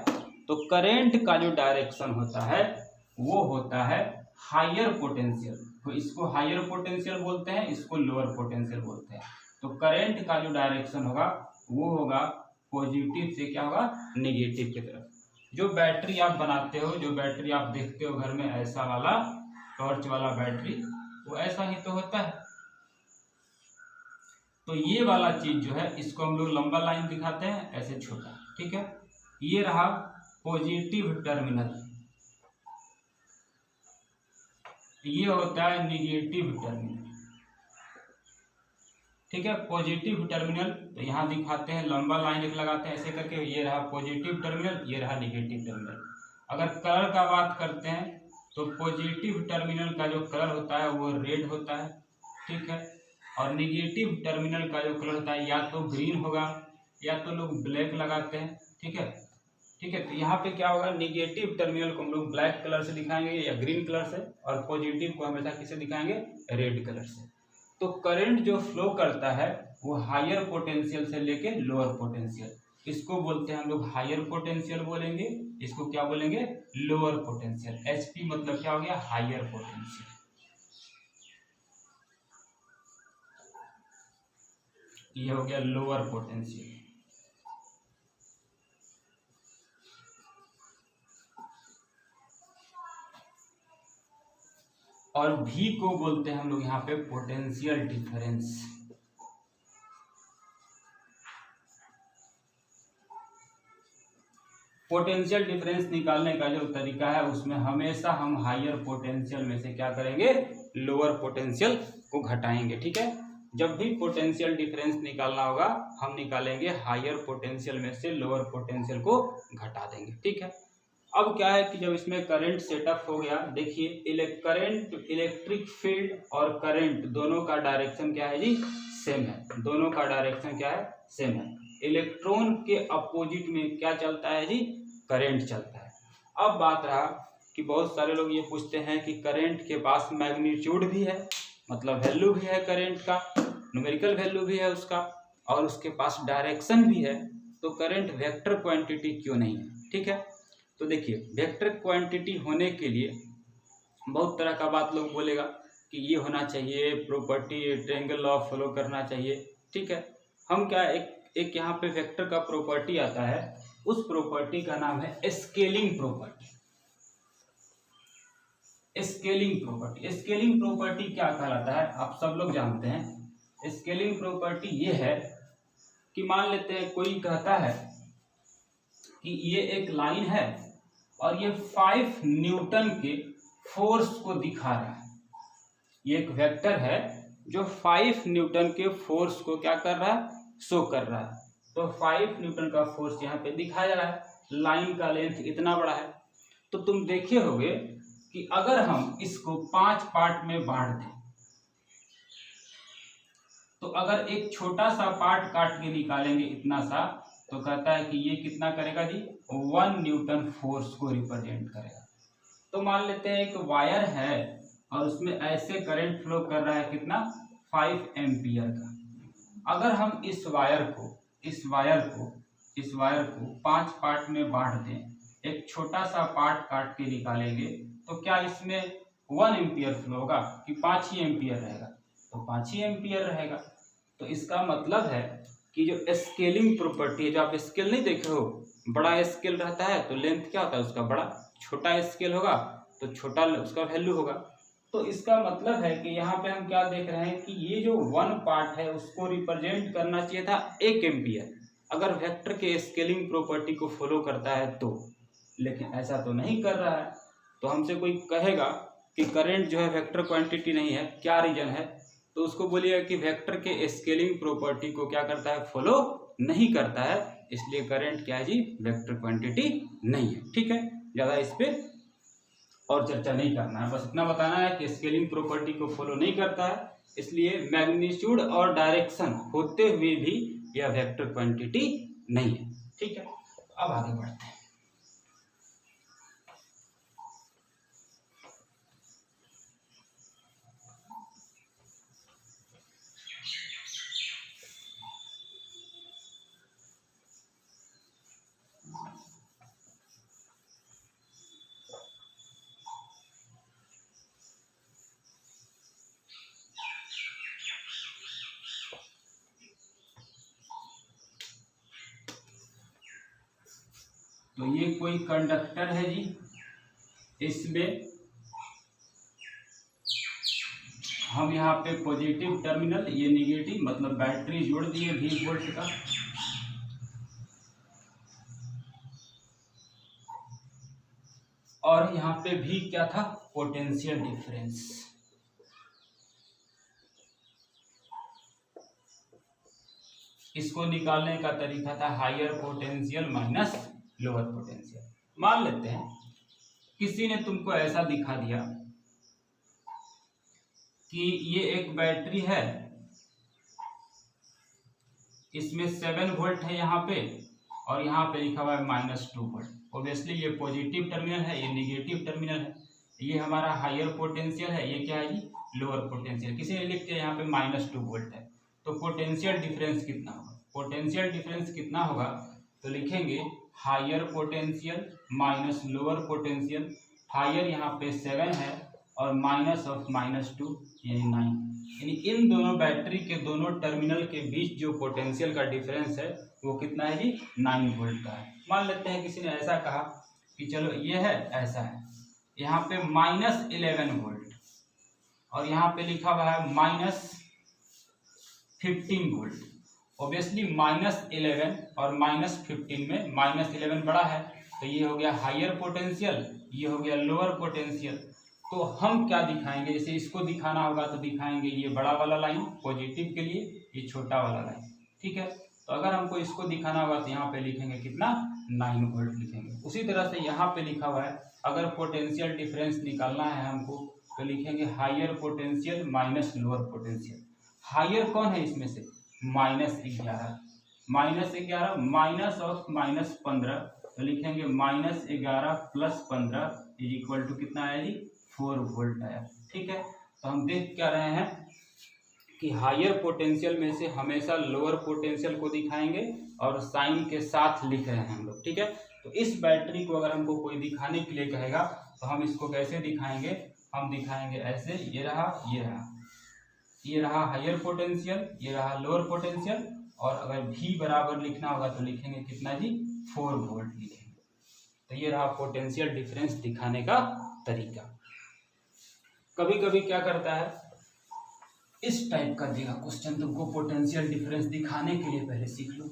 तो करंट का जो डायरेक्शन होता है वो होता है हायर पोटेंशियल, तो इसको हायर पोटेंशियल बोलते हैं, इसको लोअर पोटेंशियल बोलते हैं। तो करंट का जो डायरेक्शन होगा वो होगा पॉजिटिव से क्या होगा नेगेटिव की तरफ। जो बैटरी आप बनाते हो, जो बैटरी आप देखते हो घर में, ऐसा वाला टॉर्च वाला बैटरी, वो ऐसा ही तो होता है। तो ये वाला चीज जो है इसको हम लोग लंबा लाइन दिखाते हैं, ऐसे छोटा, ठीक है। ये रहा पॉजिटिव टर्मिनल, ये होता है निगेटिव टर्मिनल, ठीक है। पॉजिटिव टर्मिनल तो यहाँ दिखाते हैं, लंबा लाइन एक लगाते हैं ऐसे करके, ये रहा पॉजिटिव टर्मिनल, ये रहा निगेटिव टर्मिनल। अगर कलर का बात करते हैं तो पॉजिटिव टर्मिनल का जो कलर होता है वो रेड होता है, ठीक है, और निगेटिव टर्मिनल का जो कलर होता है या तो ग्रीन होगा या तो लोग ब्लैक लगाते हैं, ठीक है, ठीक है। तो यहाँ पे क्या होगा, निगेटिव टर्मिनल को हम लोग ब्लैक कलर से दिखाएंगे या ग्रीन कलर से, और पॉजिटिव को हमेशा किससे दिखाएंगे, रेड कलर से। तो करंट जो फ्लो करता है वो हायर पोटेंशियल से लेके लोअर पोटेंशियल, इसको बोलते हैं हम लोग हायर पोटेंशियल बोलेंगे, इसको क्या बोलेंगे लोअर पोटेंशियल। HP मतलब क्या हो गया, हायर पोटेंशियल। ये हो गया लोअर पोटेंशियल। और V को बोलते हैं हम लोग यहाँ पे पोटेंशियल डिफरेंस। पोटेंशियल डिफरेंस निकालने का जो तरीका है उसमें हमेशा हम हायर पोटेंशियल में से क्या करेंगे, लोअर पोटेंशियल को घटाएंगे, ठीक है। जब भी पोटेंशियल डिफरेंस निकालना होगा हम निकालेंगे हायर पोटेंशियल में से लोअर पोटेंशियल को घटा देंगे, ठीक है। अब क्या है कि जब इसमें करंट सेटअप हो गया, देखिए करंट, इलेक्ट्रिक फील्ड और करंट दोनों का डायरेक्शन क्या है जी, सेम है, दोनों का डायरेक्शन क्या है, सेम है। इलेक्ट्रॉन के अपोजिट में क्या चलता है जी, करंट चलता है। अब बात रहा कि बहुत सारे लोग ये पूछते हैं कि करंट के पास मैग्नीट्यूड भी है, मतलब वैल्यू भी है करंट का, न्यूमेरिकल वैल्यू भी है उसका, और उसके पास डायरेक्शन भी है, तो करंट वेक्टर क्वांटिटी क्यों नहीं है, ठीक है। तो देखिए वेक्टर क्वांटिटी होने के लिए बहुत तरह का बात लोग बोलेगा कि ये होना चाहिए प्रॉपर्टी, ट्रायंगल लॉ फॉलो करना चाहिए, ठीक है। हम क्या एक यहाँ पे वेक्टर का प्रॉपर्टी आता है, उस प्रॉपर्टी का नाम है scaling property. Scaling property, scaling property क्या कहलाता है आप सब लोग जानते हैं। स्केलिंग प्रॉपर्टी ये है कि मान लेते हैं कोई कहता है कि ये एक लाइन है और ये 5 न्यूटन के फोर्स को दिखा रहा है, ये एक वेक्टर है जो 5 न्यूटन के फोर्स को क्या कर रहा है, शो कर रहा है। तो 5 न्यूटन का फोर्स यहाँ पे दिखाया जा रहा है, लाइन का लेंथ इतना बड़ा है। तो तुम देखे होगे कि अगर हम इसको 5 पार्ट में बांट दें, तो अगर एक छोटा सा पार्ट काट के निकालेंगे इतना सा, तो कहता है कि ये कितना करेगा जी, 1 न्यूटन फोर्स को रिप्रेजेंट करेगा। तो मान लेते हैं एक वायर है और उसमें ऐसे करंट फ्लो कर रहा है कितना, 5 एम्पियर का। अगर हम इस वायर को 5 पार्ट में बांट दें, एक छोटा सा पार्ट काट के निकालेंगे, तो क्या इसमें 1 एम्पियर फ्लो होगा कि 5 ही एम्पियर रहेगा, तो 5 ही एम्पियर रहेगा। तो इसका मतलब है कि जो स्केलिंग प्रॉपर्टी है, जो आप स्केल नहीं देख रहे हो, बड़ा स्केल रहता है तो लेंथ क्या होता है उसका बड़ा, छोटा स्केल होगा तो छोटा उसका वैल्यू होगा। तो इसका मतलब है कि यहाँ पे हम क्या देख रहे हैं कि ये जो 1 पार्ट है उसको रिप्रेजेंट करना चाहिए था 1 एम्पियर, अगर वेक्टर के स्केलिंग प्रॉपर्टी को फॉलो करता है तो, लेकिन ऐसा तो नहीं कर रहा है। तो हमसे कोई कहेगा कि करंट जो है वेक्टर क्वांटिटी नहीं है, क्या रीजन है, तो उसको बोलिएगा कि वेक्टर के स्केलिंग प्रॉपर्टी को क्या करता है, फॉलो नहीं करता है, इसलिए करंट क्या है जी, वेक्टर क्वांटिटी नहीं है। ठीक है, ज़्यादा इस पर और चर्चा नहीं करना है, बस इतना बताना है कि स्केलिंग प्रॉपर्टी को फॉलो नहीं करता है, इसलिए मैग्नीट्यूड और डायरेक्शन होते हुए भी यह वेक्टर क्वांटिटी नहीं है। ठीक है, अब आगे बढ़ते हैं। तो ये कोई कंडक्टर है जी, इसमें हम यहाँ पे पॉजिटिव टर्मिनल, ये निगेटिव मतलब बैटरी जोड़ दिए 20 वोल्ट का, और यहाँ पे भी क्या था, पोटेंशियल डिफरेंस। इसको निकालने का तरीका था higher potential minus lower potential. मान लेते हैं किसी ने तुमको ऐसा दिखा दिया कि ये एक बैटरी है, इसमें 7 वोल्ट है यहाँ पे, और यहाँ पे लिखा हुआ है -2 वोल्ट। ऑब्वियसली ये पॉजिटिव टर्मिनल है, ये निगेटिव टर्मिनल है, ये हमारा हायर पोटेंशियल है, ये क्या है जी, लोअर पोटेंशियल। किसी ने लिख दिया यहाँ पे -2 वोल्ट है, तो पोटेंशियल डिफरेंस कितना होगा, पोटेंशियल डिफरेंस कितना होगा, तो लिखेंगे higher potential minus lower potential. Higher यहाँ पे 7 है और माइनस ऑफ -2 यानी 9, यानी इन दोनों बैटरी के दोनों टर्मिनल के बीच जो पोटेंशियल का डिफरेंस है वो कितना है जी, 9 वोल्ट का है। मान लेते हैं किसी ने ऐसा कहा कि चलो ये है, ऐसा है, यहाँ पे -11 वोल्ट और यहाँ पे लिखा हुआ है -15 वोल्ट। ऑब्वियसली -11 और -15 में -11 बड़ा है, तो ये हो गया हायर पोटेंशियल, ये हो गया लोअर पोटेंशियल। तो हम क्या दिखाएंगे, जैसे इसको दिखाना होगा तो दिखाएंगे ये बड़ा वाला लाइन पॉजिटिव के लिए, ये छोटा वाला लाइन। ठीक है, तो अगर हमको इसको दिखाना होगा तो यहाँ पे लिखेंगे कितना, 9 वोल्ट लिखेंगे। उसी तरह से यहाँ पे लिखा हुआ है अगर पोटेंशियल डिफरेंस निकालना है हमको, तो लिखेंगे higher potential minus lower potential. Higher कौन है इसमें से, -11, माइनस ऑफ -15, तो लिखेंगे -11 + 15 = कितना आया जी, 4 वोल्ट आया। ठीक है, तो हम देख क्या रहे हैं कि हायर पोटेंशियल में से हमेशा लोअर पोटेंशियल को दिखाएंगे और साइन के साथ लिख रहे हैं हम लोग। ठीक है, तो इस बैटरी को अगर हमको कोई दिखाने के लिए कहेगा तो हम इसको कैसे दिखाएंगे, हम दिखाएंगे ऐसे, ये रहा, ये रहा, ये रहा हायर पोटेंशियल, ये रहा लोअर पोटेंशियल, और अगर भी बराबर लिखना होगा तो लिखेंगे कितना जी, 4 वोल्ट लिखेंगे। तो ये रहा पोटेंशियल डिफरेंस दिखाने का तरीका। कभी कभी क्या करता है, इस टाइप का देगा क्वेश्चन तुमको, पोटेंशियल डिफरेंस दिखाने के लिए पहले सीख लो।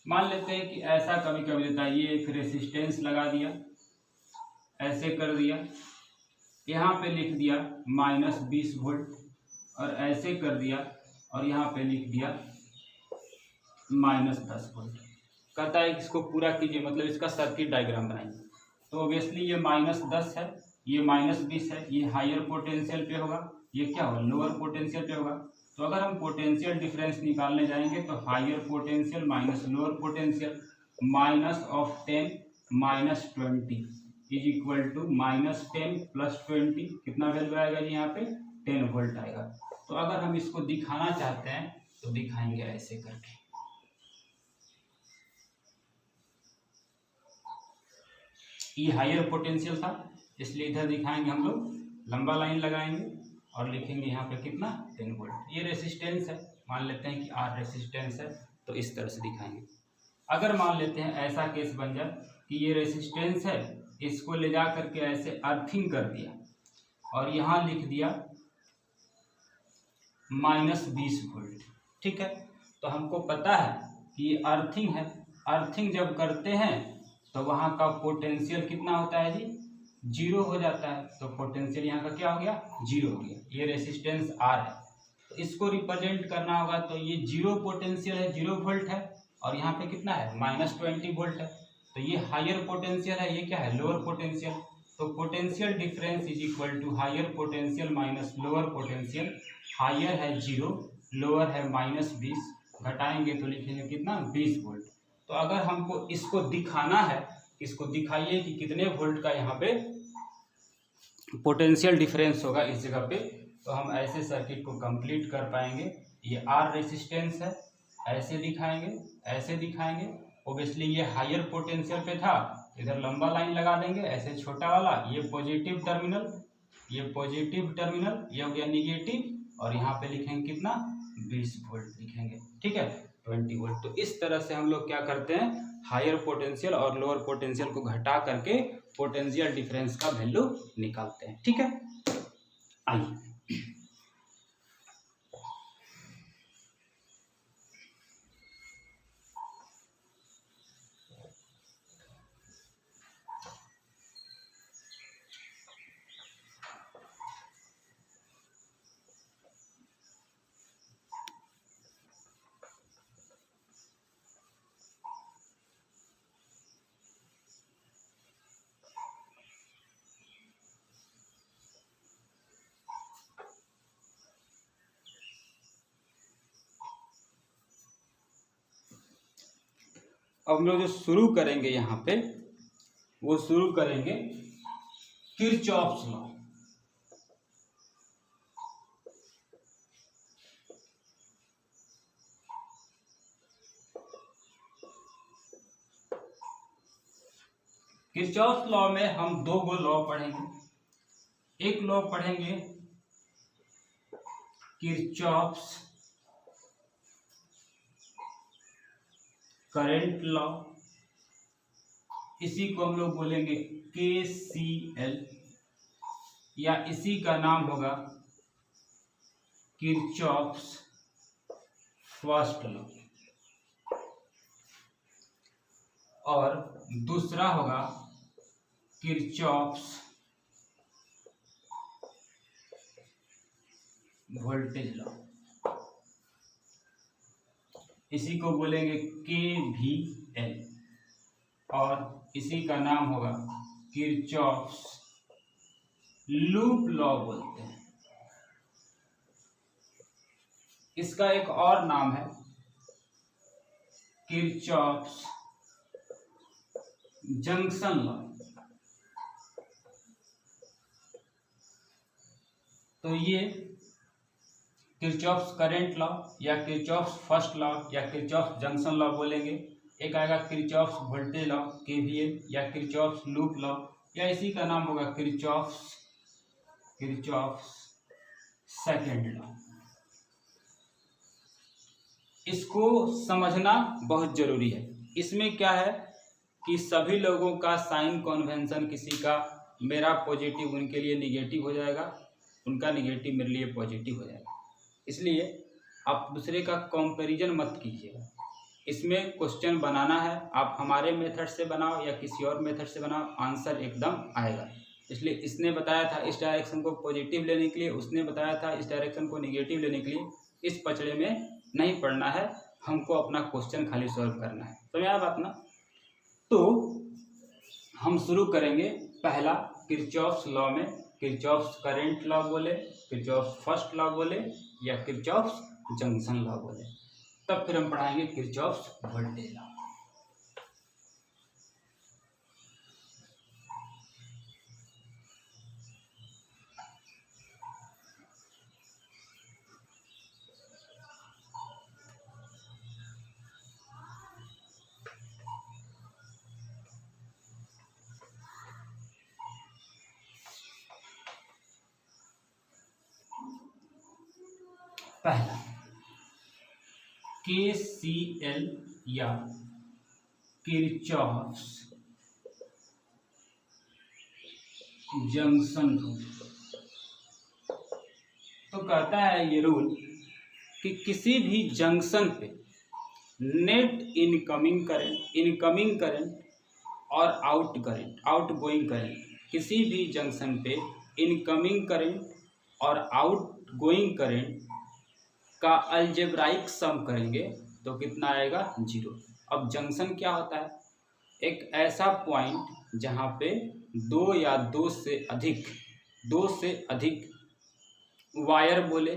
मान लेते हैं कि ऐसा कभी कभी देता है, ये एक रेसिस्टेंस लगा दिया, ऐसे कर दिया, यहाँ पे लिख दिया -20 वोल्ट, और ऐसे कर दिया और यहाँ पे लिख दिया -10 वोल्ट। कहता है इसको पूरा कीजिए, मतलब इसका सर्किट डायग्राम बनाइए। तो ऑब्वियसली ये -10 है, ये -20 है, ये हायर पोटेंशियल पे होगा, ये क्या होगा, लोअर पोटेंशियल पे होगा। तो अगर हम पोटेंशियल डिफरेंस निकालने जाएंगे तो higher potential minus lower potential, -10 -20 is equal to -10 + 20, कितना वैल्यू आएगा जी यहाँ पे, 10 वोल्ट आएगा। तो अगर हम इसको दिखाना चाहते हैं तो दिखाएंगे ऐसे करके, ये हायर पोटेंशियल था इसलिए इधर दिखाएंगे हम लोग, लंबा लाइन लगाएंगे और लिखेंगे यहाँ पे कितना, 10 वोल्ट। ये रेसिस्टेंस है, मान लेते हैं कि R रेसिस्टेंस है, तो इस तरह से दिखाएंगे। अगर मान लेते हैं ऐसा केस बन जाए कि ये रेसिस्टेंस है, इसको ले जा करके ऐसे अर्थिंग कर दिया और यहाँ लिख दिया -20 वोल्ट, ठीक है। तो हमको पता है कि ये अर्थिंग है, अर्थिंग जब करते हैं तो वहाँ का पोटेंशियल कितना होता है जी, 0 हो जाता है। तो पोटेंशियल यहाँ का क्या हो गया, 0 हो गया। ये रेसिस्टेंस R है, तो इसको रिप्रेजेंट करना होगा, तो ये 0 पोटेंशियल है, 0 वोल्ट है, और यहाँ पे कितना है, -20 वोल्ट है। तो ये हायर पोटेंशियल है, ये क्या है, लोअर पोटेंशियल। तो potential difference is equal to higher potential minus lower potential. Higher है 0, लोअर है -20, घटाएंगे तो लिखेंगे कितना, 20 वोल्ट। तो अगर हमको इसको दिखाना है, इसको दिखाइए कि कितने वोल्ट का यहाँ पे पोटेंशियल डिफरेंस होगा इस जगह पे, तो हम ऐसे सर्किट को कंप्लीट कर पाएंगे। ये R रेसिस्टेंस है, ऐसे दिखाएंगे, ऐसे दिखाएंगे। ओबियसली ये हायर पोटेंशियल पे था, इधर लंबा लाइन लगा देंगे ऐसे छोटा वाला, ये पॉजिटिव टर्मिनल, ये पॉजिटिव टर्मिनल, ये हो गया निगेटिव, और यहाँ पे लिखेंगे कितना, 20 वोल्ट लिखेंगे, ठीक है, 20 वोल्ट। तो इस तरह से हम लोग क्या करते हैं, हायर पोटेंशियल और लोअर पोटेंशियल को घटा करके पोटेंशियल डिफरेंस का वैल्यू निकालते हैं, ठीक है। आइए अब हम लोग जो शुरू करेंगे यहाँ पे, वो शुरू करेंगे किरचॉफ्स लॉ। किरचॉफ्स लॉ में हम दो गो लॉ पढ़ेंगे। एक लॉ पढ़ेंगे किरचॉफ्स करंट लॉ, इसी को हम लोग बोलेंगे KCL, या इसी का नाम होगा किरचॉफ्स फर्स्ट लॉ, और दूसरा होगा किरचॉफ्स वोल्टेज लॉ, इसी को बोलेंगे KVL, और इसी का नाम होगा किरचॉफ्स लूप लॉ बोलते हैं। इसका एक और नाम है किरचॉफ्स जंक्शन लॉ। तो ये किरचॉफ्स करंट लॉ, या किरचॉफ्स फर्स्ट लॉ, या किरचॉफ्स जंक्शन लॉ बोलेंगे। एक आएगा किरचॉफ्स वोल्टेज लॉ KVL, या किरचॉफ्स लूप लॉ, या इसी का नाम होगा किरचॉफ्स सेकंड लॉ। इसको समझना बहुत जरूरी है। इसमें क्या है कि सभी लोगों का साइन कन्वेंशन, किसी का मेरा पॉजिटिव उनके लिए निगेटिव हो जाएगा, उनका निगेटिव मेरे लिए पॉजिटिव हो जाएगा। इसलिए आप दूसरे का कंपैरिजन मत कीजिएगा, इसमें क्वेश्चन बनाना है, आप हमारे मेथड से बनाओ या किसी और मेथड से बनाओ, आंसर एकदम आएगा। इसलिए इसने बताया था इस डायरेक्शन को पॉजिटिव लेने के लिए, उसने बताया था इस डायरेक्शन को नेगेटिव लेने के लिए। इस पचड़े में नहीं पढ़ना है, हमको अपना क्वेश्चन खाली सॉल्व करना है। समझ आया बात ना? तो हम शुरू करेंगे पहला किरचॉफ्स लॉ में। किरचॉफ्स करंट लॉ बोले, किरचॉफ्स फर्स्ट लॉ बोले या किरचॉफ्स जंक्शन लॉ बोले, तब फिर हम पढ़ाएंगे किरचॉफ्स वोल्टेज लॉ। पहला KCL या किरचॉफ्स जंक्शन रूल। तो कहता है ये रूल कि किसी भी जंक्शन पे नेट इनकमिंग करंट और आउटगोइंग करंट, किसी भी जंक्शन पे इनकमिंग करंट और आउटगोइंग करंट का अलजेब्राइक सम करेंगे तो कितना आएगा? 0। अब जंक्शन क्या होता है? एक ऐसा पॉइंट जहाँ पे दो या दो से अधिक वायर बोले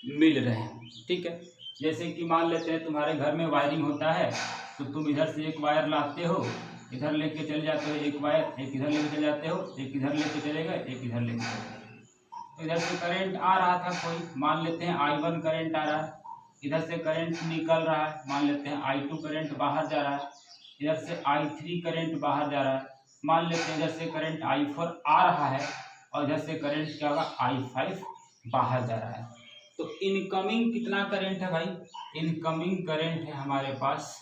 मिल रहे हैं। ठीक है, जैसे कि मान लेते हैं तुम्हारे घर में वायरिंग होता है, तो तुम इधर से एक वायर लाते हो, इधर लेके चले जाते हो, एक वायर, एक इधर लेके चले जाते हो, एक इधर लेके चले गए, एक इधर लेके चले गए। तो इधर से करंट आ रहा था कोई, मान लेते हैं I1 करंट आ रहा है, इधर से करंट निकल रहा है, मान लेते हैं I2 करंट बाहर जा रहा है, इधर से I3 करंट बाहर जा रहा है, मान लेते हैं इधर से करंट I4 आ रहा है और इधर से करंट क्या होगा? I5 बाहर जा रहा है। तो इनकमिंग कितना करंट है भाई? इनकमिंग करंट है हमारे पास,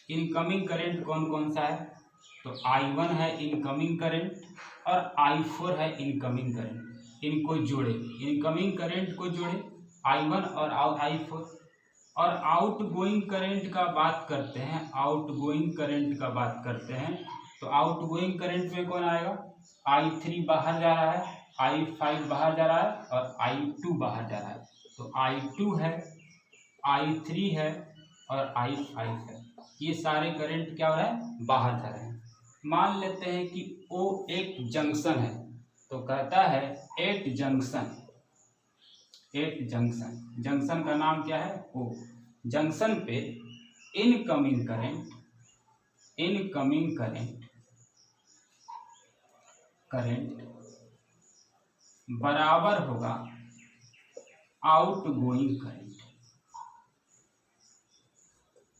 इनकमिंग करंट कौन कौन सा है? तो I1 है इनकमिंग करंट और I4 है इनकमिंग करंट। इनको जोड़े, इनकमिंग करंट को जोड़े I1 और I4। और आउटगोइंग करंट का बात करते हैं, आउटगोइंग करंट का बात करते हैं, तो आउटगोइंग करंट में कौन आएगा? I3 बाहर जा रहा है, I5 बाहर जा रहा है और I2 बाहर जा रहा है। तो I2 है, I3 है और I5 है, ये सारे करंट क्या हो रहा है? बाहर जा रहे हैं। मान लेते हैं कि O एक जंक्शन है, तो कहता है एट जंक्शन का नाम क्या है? O। जंक्शन पे इनकमिंग करंट बराबर होगा आउटगोइंग करंट।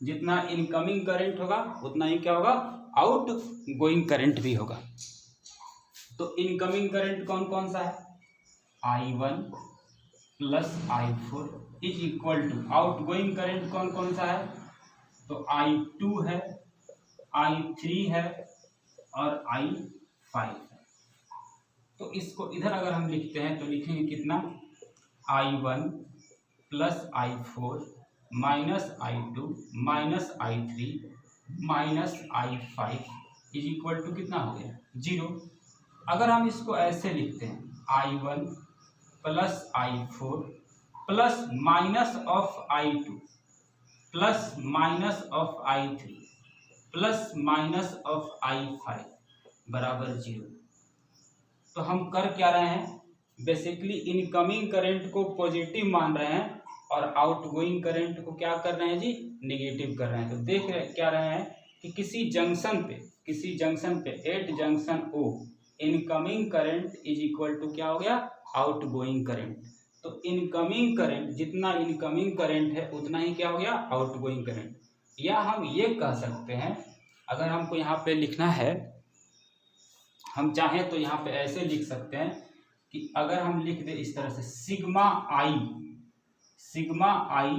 जितना इनकमिंग करंट होगा उतना ही क्या होगा? आउट गोइंग करंट भी होगा। तो इनकमिंग करंट कौन कौन सा है? I1 plus I4 is equal to outgoing current कौन कौन सा है? तो I2 है, I3 है और I5 है। तो इसको इधर अगर हम लिखते हैं तो लिखेंगे कितना? I1 plus I4 minus I2 minus I3 minus I5 is equal to कितना हो गया? 0। अगर हम इसको ऐसे लिखते हैं I1 plus I4 plus minus of I2 plus minus of I3 plus minus of I5 बराबर 0। तो हम कर क्या रहे हैं? बेसिकली इनकमिंग करंट को पॉजिटिव मान रहे हैं और आउटगोइंग करंट को क्या कर रहे हैं जी? नेगेटिव कर रहे हैं। तो देख रहे क्या रहे हैं कि किसी जंक्शन पे at junction O incoming current is equal to क्या हो गया? Outgoing current. तो इनकमिंग करंट, जितना इनकमिंग करंट है उतना ही क्या हो गया? Outgoing current. या हम ये कह सकते हैं, अगर हमको यहाँ पे लिखना है, हम चाहें तो यहाँ पे ऐसे लिख सकते हैं कि अगर हम लिख दे इस तरह से सिग्मा आई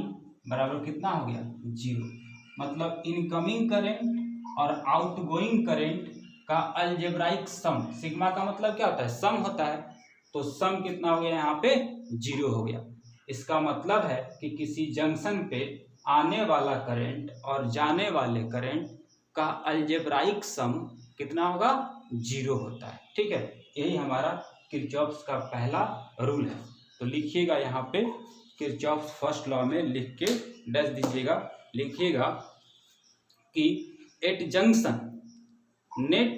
बराबर कितना हो गया? 0। मतलब इनकमिंग करंट और आउटगोइंग करंट का अलजेब्राइक सम, सिग्मा का मतलब क्या होता है? सम होता है। तो सम कितना हो गया? यहाँ पे 0 हो गया। इसका मतलब है कि किसी जंक्शन पे आने वाला करंट और जाने वाले करंट का अलजेब्राइक सम कितना होगा, 0 होता है। ठीक है, यही हमारा किरचॉफ्स का पहला रूल है। तो लिखिएगा यहाँ पे किरचॉफ्स फर्स्ट लॉ में लिख के डैश दीजिएगा, लिखिएगा कि at junction net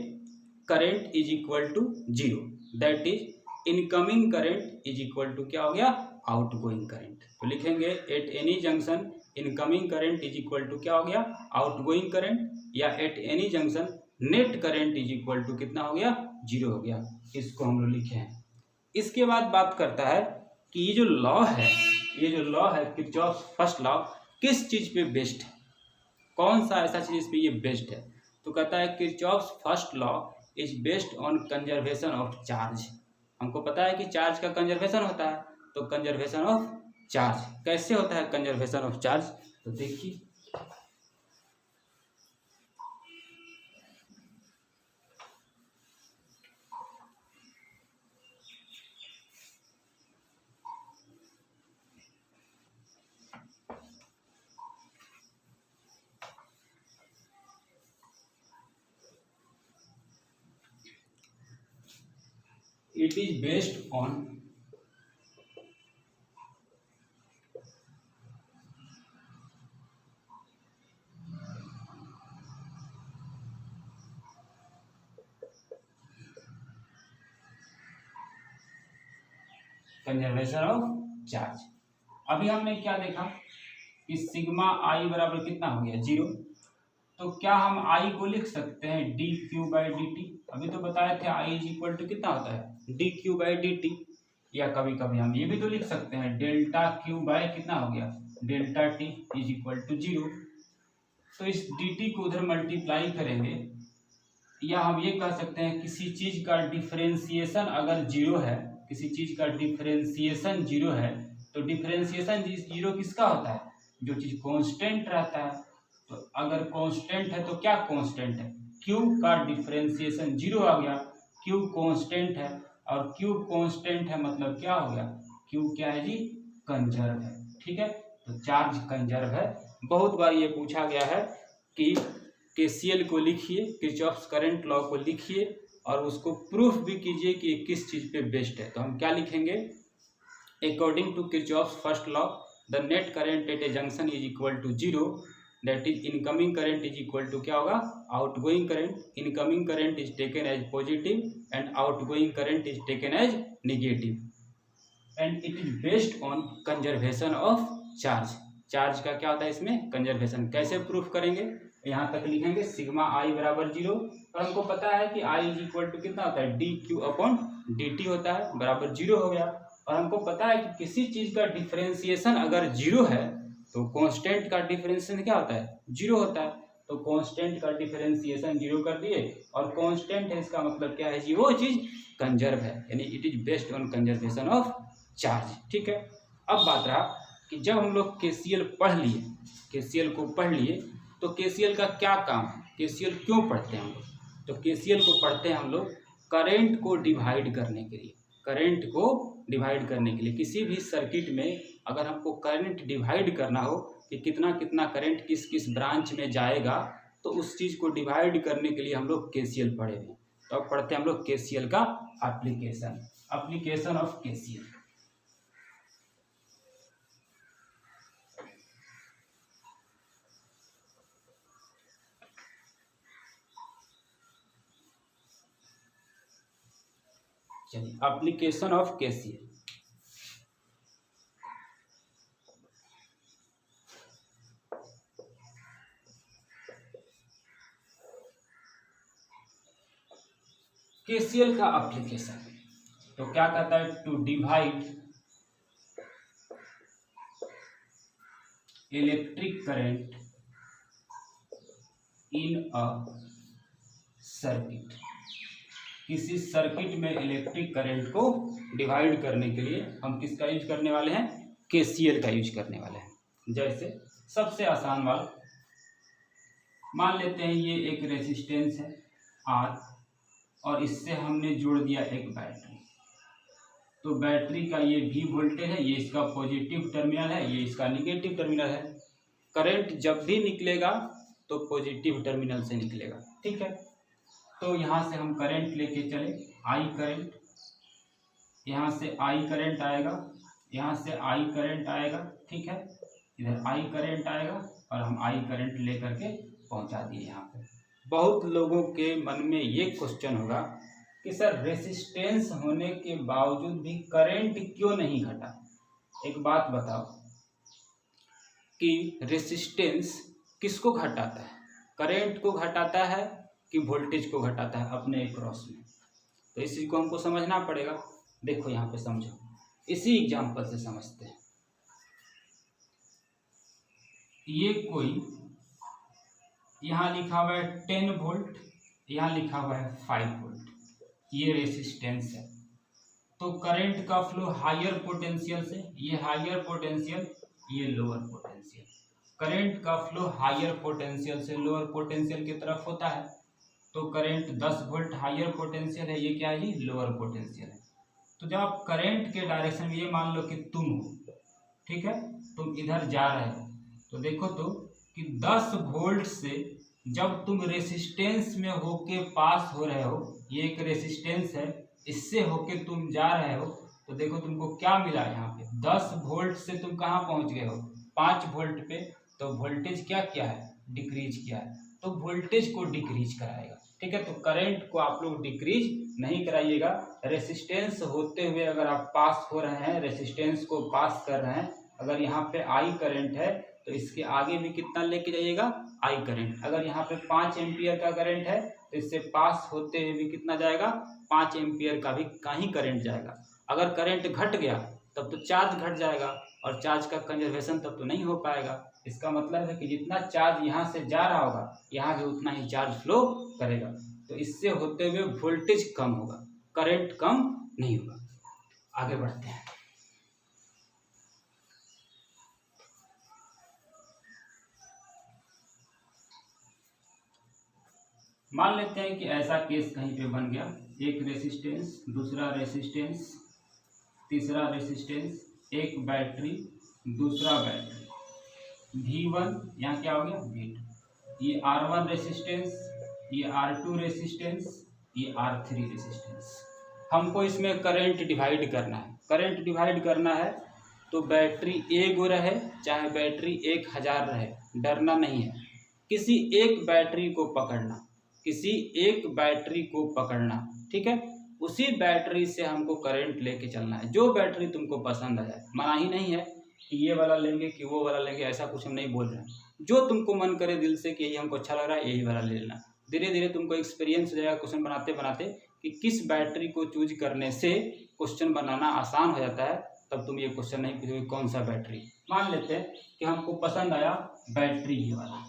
current is equal to 0, that is incoming current is equal to क्या हो गया, आउटगोइंग करंट। तो लिखेंगे at any junction incoming current is equal to क्या हो गया, आउटगोइंग करंट, या at any junction net current is equal to कितना हो गया, 0 हो गया। इसको हम लोग लिखे हैं। इसके बाद बात करता है कि ये जो लॉ है किरचॉफ्स फर्स्ट लॉ किस चीज पे बेस्ड है, कौन सा ऐसा चीज पे ये बेस्ड है। तो कहता है Kirchhoff's first law is based on conservation of charge. हमको पता है कि चार्ज का कंजर्वेशन होता है, तो कंजर्वेशन ऑफ चार्ज कैसे होता है, कंजर्वेशन ऑफ चार्ज, तो देखिए it is based on conservation of charge. अभी हमने क्या देखा कि सिग्मा आई बराबर कितना हो गया, 0। तो क्या हम आई को लिख सकते हैं D Q by D T, अभी तो बताए थे आई इज इक्वल टू कितना होता है, D Q by D T. या कभी कभी हम ये भी तो लिख सकते हैं डेल्टा क्यू बाई कितना हो गया, delta T is equal to 0। तो इस डी टी को उधर मल्टीप्लाई करेंगे, या हम ये कह सकते हैं किसी चीज का डिफरेंशिएशन अगर 0 है, किसी चीज का डिफरेंशिएशन 0 है, तो डिफरेंशिएशन 0 किसका होता है, जो चीज कांस्टेंट रहता है। तो अगर कांस्टेंट है तो क्या कांस्टेंट है, q का डिफरेंशिएशन 0 आ गया, q कांस्टेंट है, और q कांस्टेंट है मतलब क्या हो गया, q क्या है जी, कंजर्व है। ठीक है, तो चार्ज कंजर्व है। बहुत बार ये पूछा गया है कि केसीएल को लिखिए, किरचॉफ्स करंट लॉ को लिखिए और उसको प्रूफ भी कीजिए कि किस चीज पे बेस्ड है। तो हम क्या लिखेंगे, according to Kirchhoff's first law the net current at a junction is equal to 0, that is incoming current is equal to क्या होगा, outgoing current. Incoming current is taken as positive and outgoing current is taken as negative and it is based on conservation of charge. Charge का क्या होता है इसमें, conservation. कैसे proof करेंगे, यहाँ तक लिखेंगे सिग्मा आई बराबर 0, और हमको पता है कि आई इज इक्वल टू कितना होता है, D Q upon D T होता है, बराबर 0 हो गया। और हमको पता है कि किसी चीज का डिफरेंशिएशन अगर 0 है तो कांस्टेंट का डिफरेंशिएशन क्या होता है, 0 होता है। तो कांस्टेंट का डिफरेंशिएशन 0 कर दिए, और कांस्टेंट है इसका मतलब क्या है जी, वो चीज कंजर्व है, यानी it is based on conservation of charge. ठीक है, अब बात रहा कि जब हम लोग केसीएल पढ़ लिए, केसीएल को पढ़ लिए, तो केसीएल का क्या काम है, केसीएल क्यों पढ़ते हैं हम लोग, तो केसीएल को पढ़ते हैं हम लोग करंट को डिवाइड करने के लिए। करंट को डिवाइड करने के लिए किसी भी सर्किट में अगर हमको करंट डिवाइड करना हो कि कितना कितना करंट किस किस ब्रांच में जाएगा, तो उस चीज़ को डिवाइड करने के लिए हम लोग केसीएल पढ़े हैं। तो अब पढ़ते हैं हम लोग केसीएल का एप्लीकेशन, एप्लीकेशन ऑफ केसीएल। चलिए, एप्लीकेशन ऑफ केसीएल। केसीएल का एप्लीकेशन तो क्या कहता है, to divide electric current in a circuit. किसी सर्किट में इलेक्ट्रिक करंट को डिवाइड करने के लिए हम किसका यूज करने वाले हैं, केसीएल का यूज करने वाले हैं। जैसे सबसे आसान बात, मान लेते हैं ये एक रेजिस्टेंस है आर, और इससे हमने जोड़ दिया एक बैटरी। तो बैटरी का ये V वोल्टेज है, ये इसका पॉजिटिव टर्मिनल है, ये इसका निगेटिव टर्मिनल है। करंट जब भी निकलेगा तो पॉजिटिव टर्मिनल से निकलेगा, ठीक है। तो यहाँ से हम करंट लेके चले, I करंट, यहाँ से I करंट आएगा, यहाँ से I करंट आएगा, ठीक है। इधर I करंट आएगा और हम I करंट लेकर के पहुँचा दिए यहाँ पे। बहुत लोगों के मन में ये क्वेश्चन होगा कि सर रेसिस्टेंस होने के बावजूद भी करंट क्यों नहीं घटा। एक बात बताओ कि रेसिस्टेंस किसको घटाता है, करंट को घटाता है कि वोल्टेज को घटाता है अपने क्रॉस में। तो इसी को हमको समझना पड़ेगा। देखो यहाँ पे समझो, इसी एग्जांपल से समझते हैं। ये कोई यहाँ लिखा हुआ है 10 वोल्ट, यहाँ लिखा हुआ है 5 वोल्ट, ये रेसिस्टेंस है। तो करंट का फ्लो हायर पोटेंशियल से, ये हायर पोटेंशियल, ये लोअर पोटेंशियल, करंट का फ्लो हायर पोटेंशियल से लोअर पोटेंशियल की तरफ होता है। तो करंट 10 वोल्ट हायर पोटेंशियल है, ये क्या है, ये लोअर पोटेंशियल है। तो जब आप करंट के डायरेक्शन में, ये मान लो कि तुम हो, ठीक है, तुम इधर जा रहे हो, तो देखो तो कि 10 वोल्ट से जब तुम रेसिस्टेंस में होके पास हो रहे हो, ये एक रेसिस्टेंस है, इससे होके तुम जा रहे हो, तो देखो तुमको क्या मिला यहाँ पे, 10 वोल्ट से तुम कहाँ पहुँच गए हो, 5 वोल्ट पे। तो वोल्टेज क्या किया है, डिक्रीज किया है। तो वोल्टेज को डिक्रीज कराएगा, ठीक है। तो करंट को आप लोग डिक्रीज नहीं कराइएगा। रेसिस्टेंस होते हुए अगर आप पास हो रहे हैं, रेसिस्टेंस को पास कर रहे हैं, अगर यहाँ पे I करंट है तो इसके आगे भी कितना लेके जाइएगा, I करंट। अगर यहाँ पे 5 एम्पियर का करंट है तो इससे पास होते हुए भी कितना जाएगा, 5 एम्पियर का भी कहीं करंट जाएगा। अगर करंट घट गया तब तो चार्ज घट जाएगा और चार्ज का कंजर्वेशन तब तो नहीं हो पाएगा। इसका मतलब है कि जितना चार्ज यहाँ से जा रहा होगा, यहाँ भी उतना ही चार्ज फ्लो करेगा। तो इससे होते हुए वोल्टेज कम होगा, करंट कम नहीं होगा। आगे बढ़ते हैं। मान लेते हैं कि ऐसा केस कहीं पे बन गया, एक रेसिस्टेंस, दूसरा रेसिस्टेंस, तीसरा रेसिस्टेंस, एक बैटरी, दूसरा बैटरी, V1 यहाँ क्या हो गया, V2, ये R1 रेसिस्टेंस, ये R2 रेसिस्टेंस, ये R3 रेसिस्टेंस। हमको इसमें करंट डिवाइड करना है। करंट डिवाइड करना है तो बैटरी एक रहे चाहे बैटरी 1000 रहे, डरना नहीं है। किसी एक बैटरी को पकड़ना, किसी एक बैटरी को पकड़ना, ठीक है। उसी बैटरी से हमको करंट लेके चलना है, जो बैटरी तुमको पसंद आ जाए। मना ही नहीं है कि ये वाला लेंगे कि वो वाला लेंगे, ऐसा कुछ हम नहीं बोल रहे हैं। जो तुमको मन करे दिल से कि यही हमको अच्छा लग रहा है, यही वाला ले लेना। धीरे धीरे तुमको एक्सपीरियंस हो जाएगा क्वेश्चन बनाते बनाते कि किस बैटरी को चूज करने से क्वेश्चन बनाना आसान हो जाता है। तब तुम ये क्वेश्चन नहीं पूछोगे कौन सा बैटरी। मान लेते हैं कि हमको पसंद आया बैटरी ये वाला,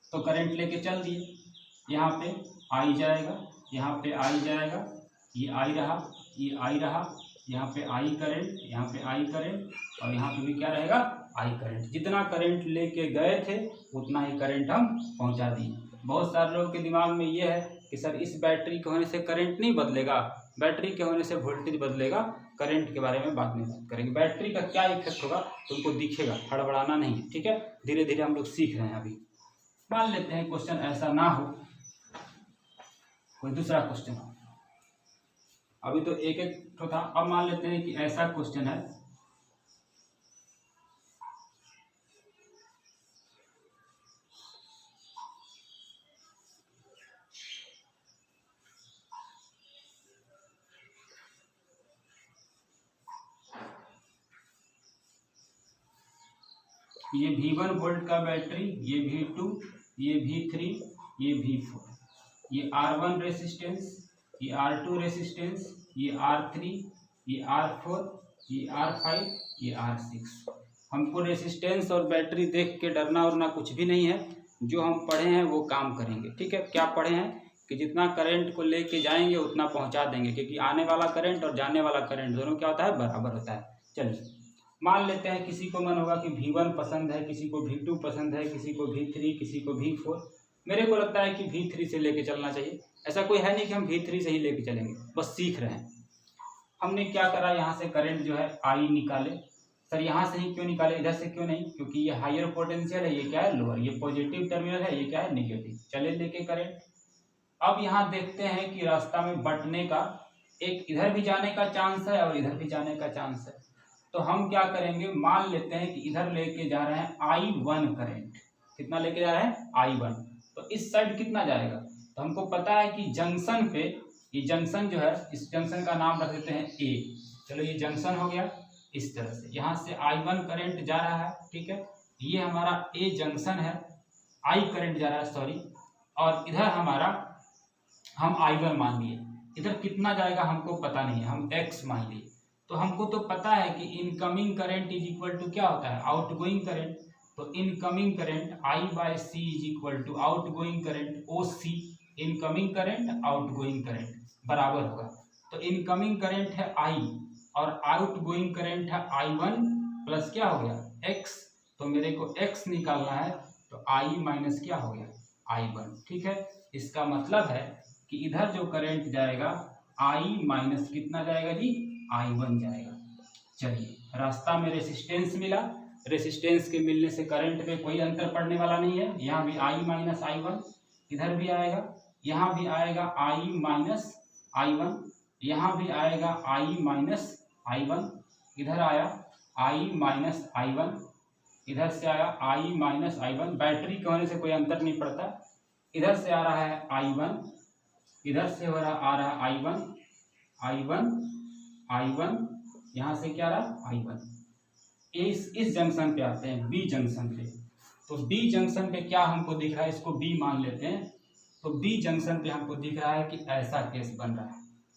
तो करंट लेके चल दिए। यहाँ पे I जाएगा, यहाँ पे I जाएगा, ये I रहा, ये I रहा, यहाँ पे I करंट, यहाँ पे I करंट, और यहाँ पे भी क्या रहेगा, I करंट। जितना करंट लेके गए थे उतना ही करंट हम पहुँचा दिए। बहुत सारे लोगों के दिमाग में ये है कि सर इस बैटरी के होने से करंट नहीं बदलेगा, बैटरी के होने से वोल्टेज बदलेगा। करंट के बारे में बाद में बात करेंगे। बैटरी का क्या इफेक्ट होगा तुमको दिखेगा, हड़बड़ाना नहीं है, ठीक है। धीरे धीरे हम लोग सीख रहे हैं अभी। मान लेते हैं क्वेश्चन ऐसा ना हो, कोई दूसरा क्वेश्चन हो। अभी तो एक एक तो था, अब मान लेते हैं कि ऐसा क्वेश्चन है, ये V1 वोल्ट का बैटरी, ये V2, ये V3, ये V4, ये R1 रेसिस्टेंस, ये R2 रेसिस्टेंस, ये R3, ये R4, ये R5, ये R6। हमको रेसिस्टेंस और बैटरी देख के डरना और ना कुछ भी नहीं है। जो हम पढ़े हैं वो काम करेंगे, ठीक है। क्या पढ़े हैं कि जितना करंट को लेके जाएंगे उतना पहुंचा देंगे, क्योंकि आने वाला करंट और जाने वाला करंट दोनों क्या होता है, बराबर होता है। चलिए मान लेते हैं किसी को मन होगा कि V1 पसंद है, किसी को V2 पसंद है, किसी को V3, किसी को V4। मेरे को लगता है कि V3 से लेके चलना चाहिए। ऐसा कोई है नहीं कि हम V3 से ही लेके चलेंगे, बस सीख रहे हैं। हमने क्या करा, यहाँ से करंट जो है आई निकाले। सर यहाँ से ही क्यों निकाले, इधर से क्यों नहीं, क्योंकि ये हायर पोटेंशियल है, ये क्या है लोअर, ये पॉजिटिव टर्मिनल है, ये क्या है निगेटिव। चले लेके करंट। अब यहाँ देखते हैं कि रास्ता में बंटने का, एक इधर भी जाने का चांस है और इधर भी जाने का चांस है। तो हम क्या करेंगे, मान लेते हैं कि इधर लेके जा रहे हैं I1 करंट। कितना लेके जा रहे हैं I1। तो इस साइड कितना जाएगा, तो हमको पता है कि जंक्शन पे, ये जंक्शन जो है, इस जंक्शन का नाम रख देते हैं A। चलो ये जंक्शन हो गया। इस तरह से यहाँ से I1 करंट जा रहा है, ठीक है। ये हमारा A जंक्शन है, I करंट जा रहा है सॉरी, और इधर हमारा हम I1 मान लिए। इधर कितना जाएगा हमको पता नहीं है, हम X मान लिए। तो हमको तो पता है कि incoming current is equal to क्या होता है, आउटगोइंग करंट। तो incoming current I/C is equal to outgoing current OC। Incoming current outgoing current बराबर होगा। तो इनकमिंग करंट है I और आउटगोइंग करंट है I1 प्लस क्या हो गया X। तो मेरे को X निकालना है, तो I माइनस क्या हो गया I1, ठीक है। इसका मतलब है कि इधर जो करंट जाएगा I माइनस कितना जाएगा जी, I1 जाएगा। चलिए, रास्ता में रेसिस्टेंस मिला, रेसिस्टेंस के मिलने से करंट में कोई अंतर पड़ने वाला नहीं है। यहाँ भी I माइनस I1, इधर भी आएगा, यहाँ भी आएगा I माइनस I1, यहाँ भी आएगा I माइनस I1, इधर आया I माइनस I1, इधर से आया I माइनस I1। बैटरी के होने से कोई अंतर नहीं पड़ता। इधर से आ रहा है I1, इधर से हो रहा आ रहा I1, I1 I1, यहाँ से क्या रहा I1। इस जंक्शन पे आते हैं B जंक्शन पे। तो B जंक्शन पे क्या हमको दिख रहा है, इसको B मान लेते हैं। तो B जंक्शन पे हमको दिख रहा है कि ऐसा केस बन रहा है,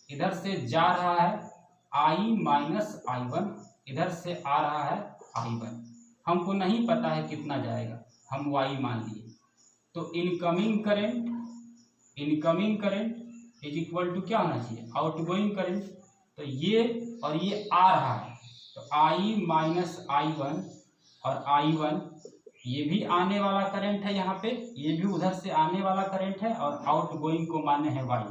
इधर से जा रहा है I माइनस I1, इधर से आ रहा है I1। हमको नहीं पता है कितना जाएगा, हम Y मान लिए। तो incoming current is equal to क्या होना चाहिए, आउटगोइंग करंट। तो ये और ये आ रहा है, तो I माइनस I1 और I1, ये भी आने वाला करंट है यहाँ पे, ये भी उधर से आने वाला करंट है, और आउटगोइंग को माने है Y।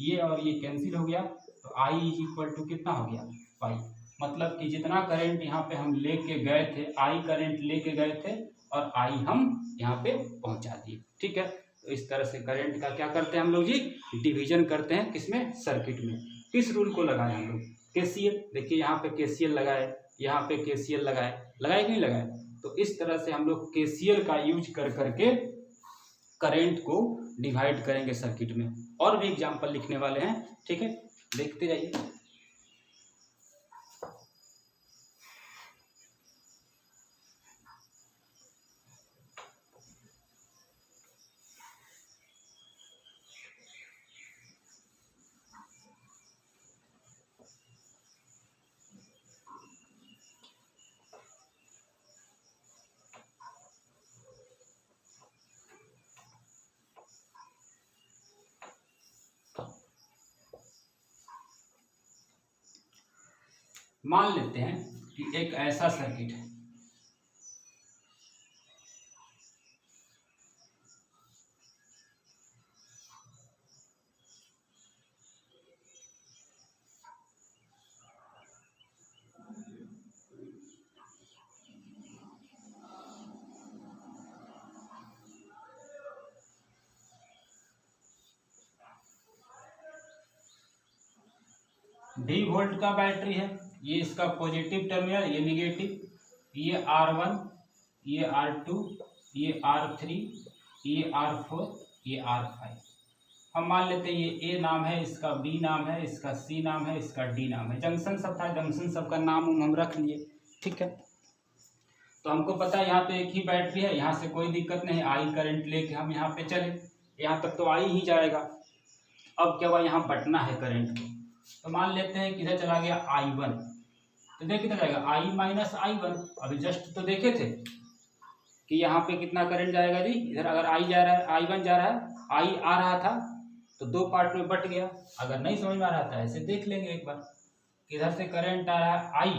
ये और ये कैंसिल हो गया, तो I इज इक्वल टू कितना हो गया Y। मतलब कि जितना करंट यहाँ पे हम लेके गए थे, I करंट लेके गए थे और I हम यहाँ पे पहुँचा दिए, ठीक है। तो इस तरह से करंट का क्या करते हैं हम लोग जी, डिवीजन करते हैं। किसमें, सर्किट में। किस रूल को लगाए हम लोग, KCL। देखिए यहाँ पे KCL लगाए, यहाँ पे KCL लगाए कि नहीं लगाए। तो इस तरह से हम लोग KCL का यूज कर करके करंट को डिवाइड करेंगे सर्किट में। और भी एग्जाम्पल लिखने वाले हैं, ठीक है, देखते जाइए। मान लेते हैं कि एक ऐसा सर्किट है, D वोल्ट का बैटरी है, ये इसका पॉजिटिव टर्मिनल, ये निगेटिव, ये R1, ये R2, ये R3, ये R4, ये R5। हम मान लेते हैं ये A नाम है, इसका B नाम है, इसका C नाम है, इसका D नाम है। जंक्शन सब था, जंक्शन सब का नाम हम रख लिए, ठीक है। तो हमको पता है यहाँ पे एक ही बैटरी है, यहाँ से कोई दिक्कत नहीं, I करंट लेके हम यहाँ पे चले, यहाँ तक तो I ही जाएगा। अब क्या हुआ, यहाँ बटना है करंट को। तो मान लेते हैं किधर चला गया I1, तो देख कितना जाएगा I माइनस I1। अभी जस्ट तो देखे थे कि यहाँ पे कितना करंट जाएगा जी, इधर अगर I जा रहा है, I1 जा रहा है, I आ रहा था, तो दो पार्ट में बट गया। अगर नहीं समझ में आ रहा था ऐसे देख लेंगे एक बार, इधर से करंट आ रहा है I,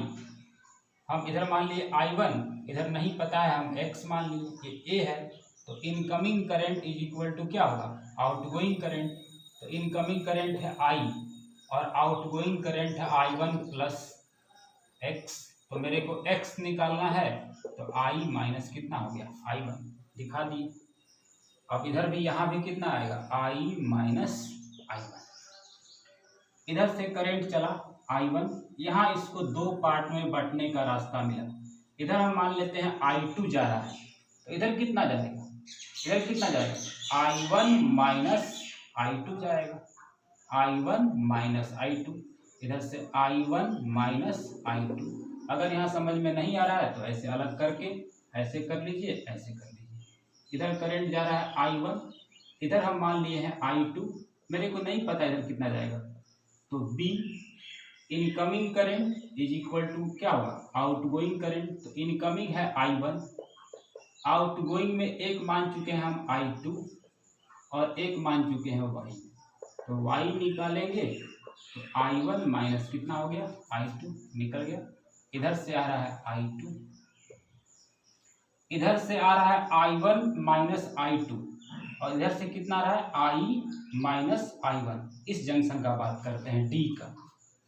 हम इधर मान लिए I1, इधर नहीं पता है हम X मान लिए, ये A है। तो incoming current is equal to क्या होगा, आउटगोइंग करंट। तो इनकमिंग करंट है I और आउटगोइंग करंट है I1 प्लस एक्स, तो मेरे को x निकालना है, तो I माइनस कितना हो गया I1 दिखा दिए। अब इधर भी यहाँ भी कितना आएगा I माइनस I1। इधर से करंट चला I1, यहाँ इसको दो पार्ट में बंटने का रास्ता मिला। इधर हम मान लेते हैं I2 जा रहा है, तो इधर कितना जाएगा, इधर कितना जाएगा I1 माइनस I2 जाएगा, I1 माइनस I2, इधर से I1 माइनस I2। अगर यहाँ समझ में नहीं आ रहा है तो ऐसे अलग करके ऐसे कर लीजिए, ऐसे कर लीजिए। इधर करंट जा रहा है I1, इधर हम मान लिए हैं I2, मेरे को नहीं पता इधर कितना जाएगा, तो B incoming current is equal to क्या होगा आउटगोइंग करंट। तो इनकमिंग है I1, आउटगोइंग में एक मान चुके हैं हम I2 और एक मान चुके हैं Y, तो Y निकालेंगे तो I1 माइनस कितना हो गया I2 निकल गया। इधर से आ रहा है I2, इधर से आ रहा है I1 माइनस I2, और इधर से कितना आ रहा है I माइनस I1। इस जंक्शन का बात करते हैं D का,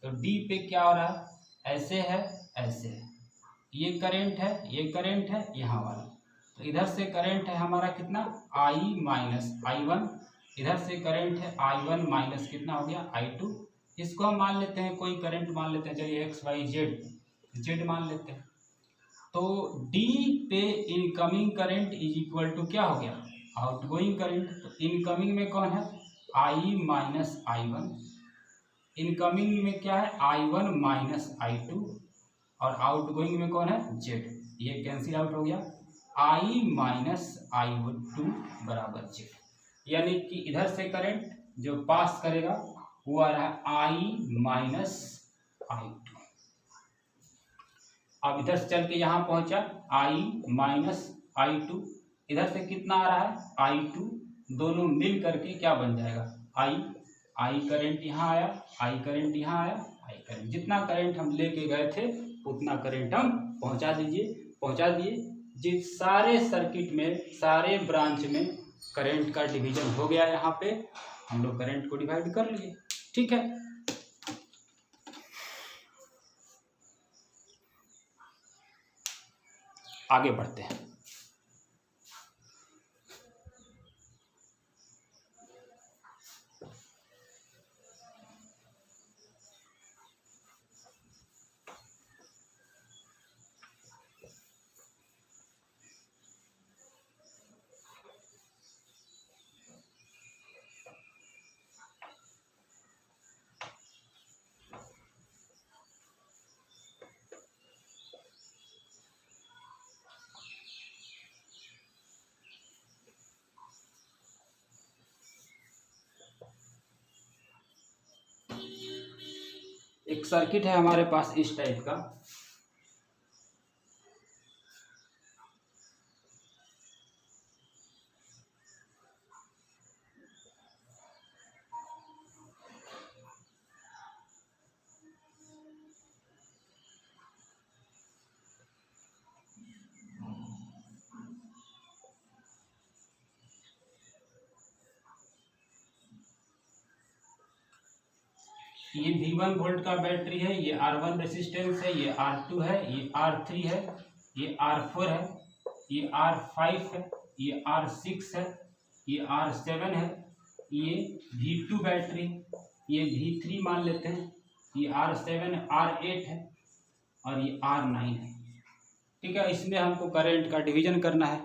तो D पे क्या हो रहा है, ऐसे है ऐसे है, ये करंट है ये करंट है यहाँ वाला, तो इधर से करंट है हमारा कितना I माइनस I1, इधर से करंट है I1 माइनस कितना हो गया I2। इसको हम मान लेते हैं कोई करंट मान लेते हैं, चलिए x y z मान लेते हैं। तो D पे incoming current is equal to क्या हो गया आउटगोइंग करंट। तो इनकमिंग में कौन है I माइनस I1, इनकमिंग में क्या है I1 माइनस I2, और आउटगोइंग में कौन है Z, ये कैंसिल आउट हो गया, I माइनस I2 बराबर Z। यानी कि इधर से करंट जो पास करेगा वो आ रहा है I माइनस I2। अब इधर से चल के यहाँ पहुंचा I माइनस I2, इधर से कितना आ रहा है I2, दोनों मिल करके क्या बन जाएगा I करंट यहाँ आया, I करंट यहाँ आया, I करंट, जितना करंट हम लेके गए थे उतना करंट हम पहुंचा दिए। जिस सारे सर्किट में सारे ब्रांच में करंट का डिवीजन हो गया, यहाँ पे हम लोग करंट को डिवाइड कर लिए, ठीक है। आगे बढ़ते हैं। एक सर्किट है हमारे पास इस टाइप का, ये V1 वोल्ट का बैटरी है, ये R1 रेसिस्टेंस है, ये R2 है, ये R3 है, ये R4 है, ये R5 है, ये R6 है, ये R7 है, ये V2 बैटरी, ये V3 मान लेते हैं, ये R7 R8 है और ये R9 है, ठीक है। इसमें हमको करंट का डिवीजन करना है,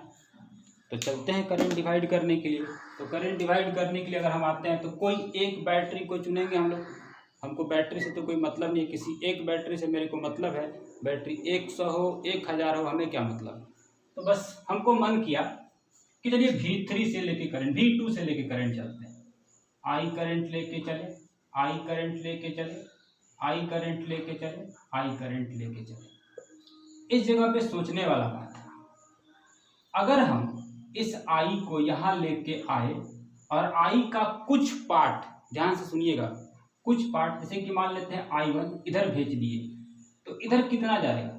तो चलते हैं करंट डिवाइड करने के लिए। तो करंट डिवाइड करने के लिए अगर हम आते हैं तो कोई एक बैटरी को चुनेंगे हम लोग, हमको बैटरी से तो कोई मतलब नहीं है, किसी एक बैटरी से मेरे को मतलब है, बैटरी 100 हो 1000 हो हमें क्या मतलब। तो बस हमको मन किया कि चलिए V3 से लेके करंट V2 से लेके करंट चलते हैं, I करंट लेके चले, I करंट लेके चले, I करंट लेके चले, I करंट लेके चले। इस जगह पे सोचने वाला बात है, अगर हम इस I को यहाँ लेके आए और I का कुछ पार्ट, ध्यान से सुनिएगा, कुछ पार्ट जैसे कि मान लेते हैं I1 इधर भेज दिए, तो इधर कितना जाएगा,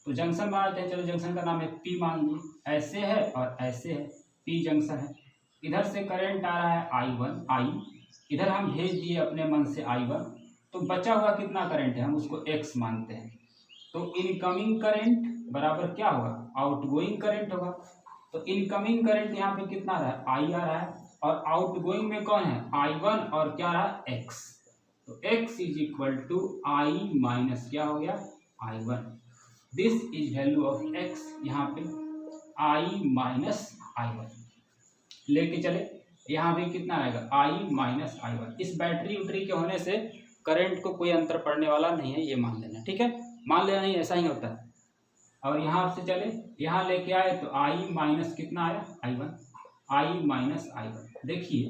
तो जंक्शन मान लेते हैं, चलो जंक्शन का नाम है P मान लीजिए, ऐसे है और ऐसे है, P जंक्शन है। इधर से करंट आ रहा है I1 I, इधर हम भेज दिए अपने मन से I1, तो बचा हुआ कितना करंट है हम उसको x मानते हैं। तो इनकमिंग करंट बराबर क्या होगा, आउटगोइंग करंट होगा। तो इनकमिंग करंट यहाँ पे कितना रहा है, I आ रहा है, और आउटगोइंग में कौन है, I1, और क्या रहा, x। तो x is equal to I minus क्या हो गया, I1। This is value of x, यहाँ पे I माइनस I1 लेके चले, यहाँ पे कितना आएगा, I माइनस I1। इस बैटरी उटरी के होने से करंट को कोई अंतर पड़ने वाला नहीं है, ये मान लेना, ठीक है, मान लेना, नहीं ऐसा ही होता है। और यहाँ से चले, यहाँ लेके आए तो I माइनस कितना आया, I1, I माइनस I1। देखिए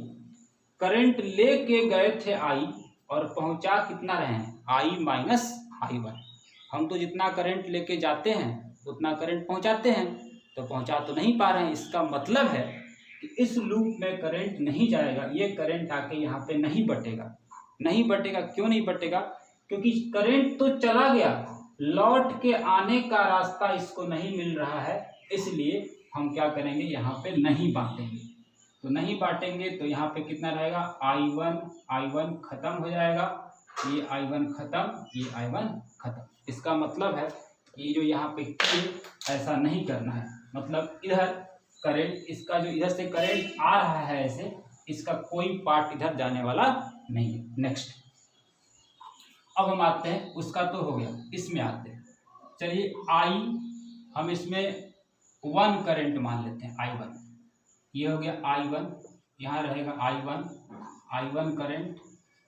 करंट लेके गए थे I और पहुँचा कितना रहे हैं, I माइनस I1। हम तो जितना करंट लेके जाते हैं उतना करंट पहुँचाते हैं, तो पहुँचा तो नहीं पा रहे हैं। इसका मतलब है कि इस लूप में करंट नहीं जाएगा, ये करंट आके यहाँ पे नहीं बटेगा। नहीं बटेगा, क्यों नहीं बटेगा, क्योंकि करंट तो चला गया, लौट के आने का रास्ता इसको नहीं मिल रहा है, इसलिए हम क्या करेंगे, यहाँ पे नहीं बांटेंगे। तो नहीं बांटेंगे तो यहाँ पे कितना रहेगा, I1 खत्म हो जाएगा, ये I1 खत्म, ये I1 खत्म। इसका मतलब है ये जो यहाँ पे ऐसा नहीं करना है, मतलब इधर करंट, इसका जो इधर से करंट आ रहा है ऐसे, इसका कोई पार्ट इधर जाने वाला नहीं है। नेक्स्ट, अब हम आते हैं, उसका तो हो गया, इसमें आते हैं। चलिए हम इसमें 1 करंट मान लेते हैं, I1, ये हो गया I1, यहाँ रहेगा I1 current,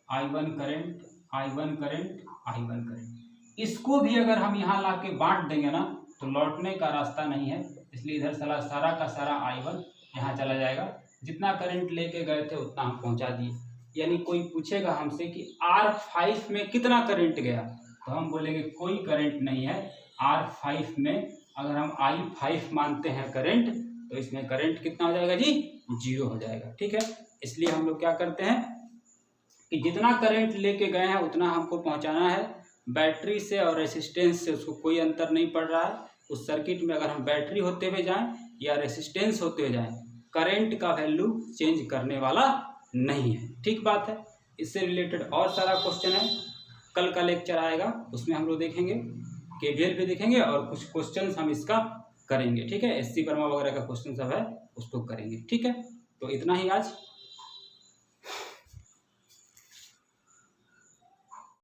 I1 current, I1 current, I1 current. इसको भी अगर हम यहाँ ला के बांट देंगे ना तो लौटने का रास्ता नहीं है, इसलिए इधर सारा का सारा I1 यहाँ चला जाएगा। जितना करंट लेके गए थे उतना हम पहुँचा दिए। यानी कोई पूछेगा हमसे कि R5 में कितना करंट गया, तो हम बोलेंगे कोई करंट नहीं है। R5 में अगर हम I5 मानते हैं करंट, तो इसमें करंट कितना हो जाएगा जी, 0 हो जाएगा, ठीक है। इसलिए हम लोग क्या करते हैं कि जितना करंट लेके गए हैं उतना हमको पहुंचाना है। बैटरी से और रेसिस्टेंस से उसको कोई अंतर नहीं पड़ रहा है। उस सर्किट में अगर हम बैटरी होते हुए जाएं या रेसिस्टेंस होते हुए जाएं, करंट का वैल्यू चेंज करने वाला नहीं है, ठीक बात है। इससे रिलेटेड और सारा क्वेश्चन है, कल का लेक्चर आएगा, उसमें हम लोग देखेंगे, KVL भी देखेंगे और कुछ क्वेश्चंस हम इसका करेंगे, ठीक है। SC वर्मा वगैरह का क्वेश्चन सब है, उसको करेंगे, ठीक है। तो इतना ही आज।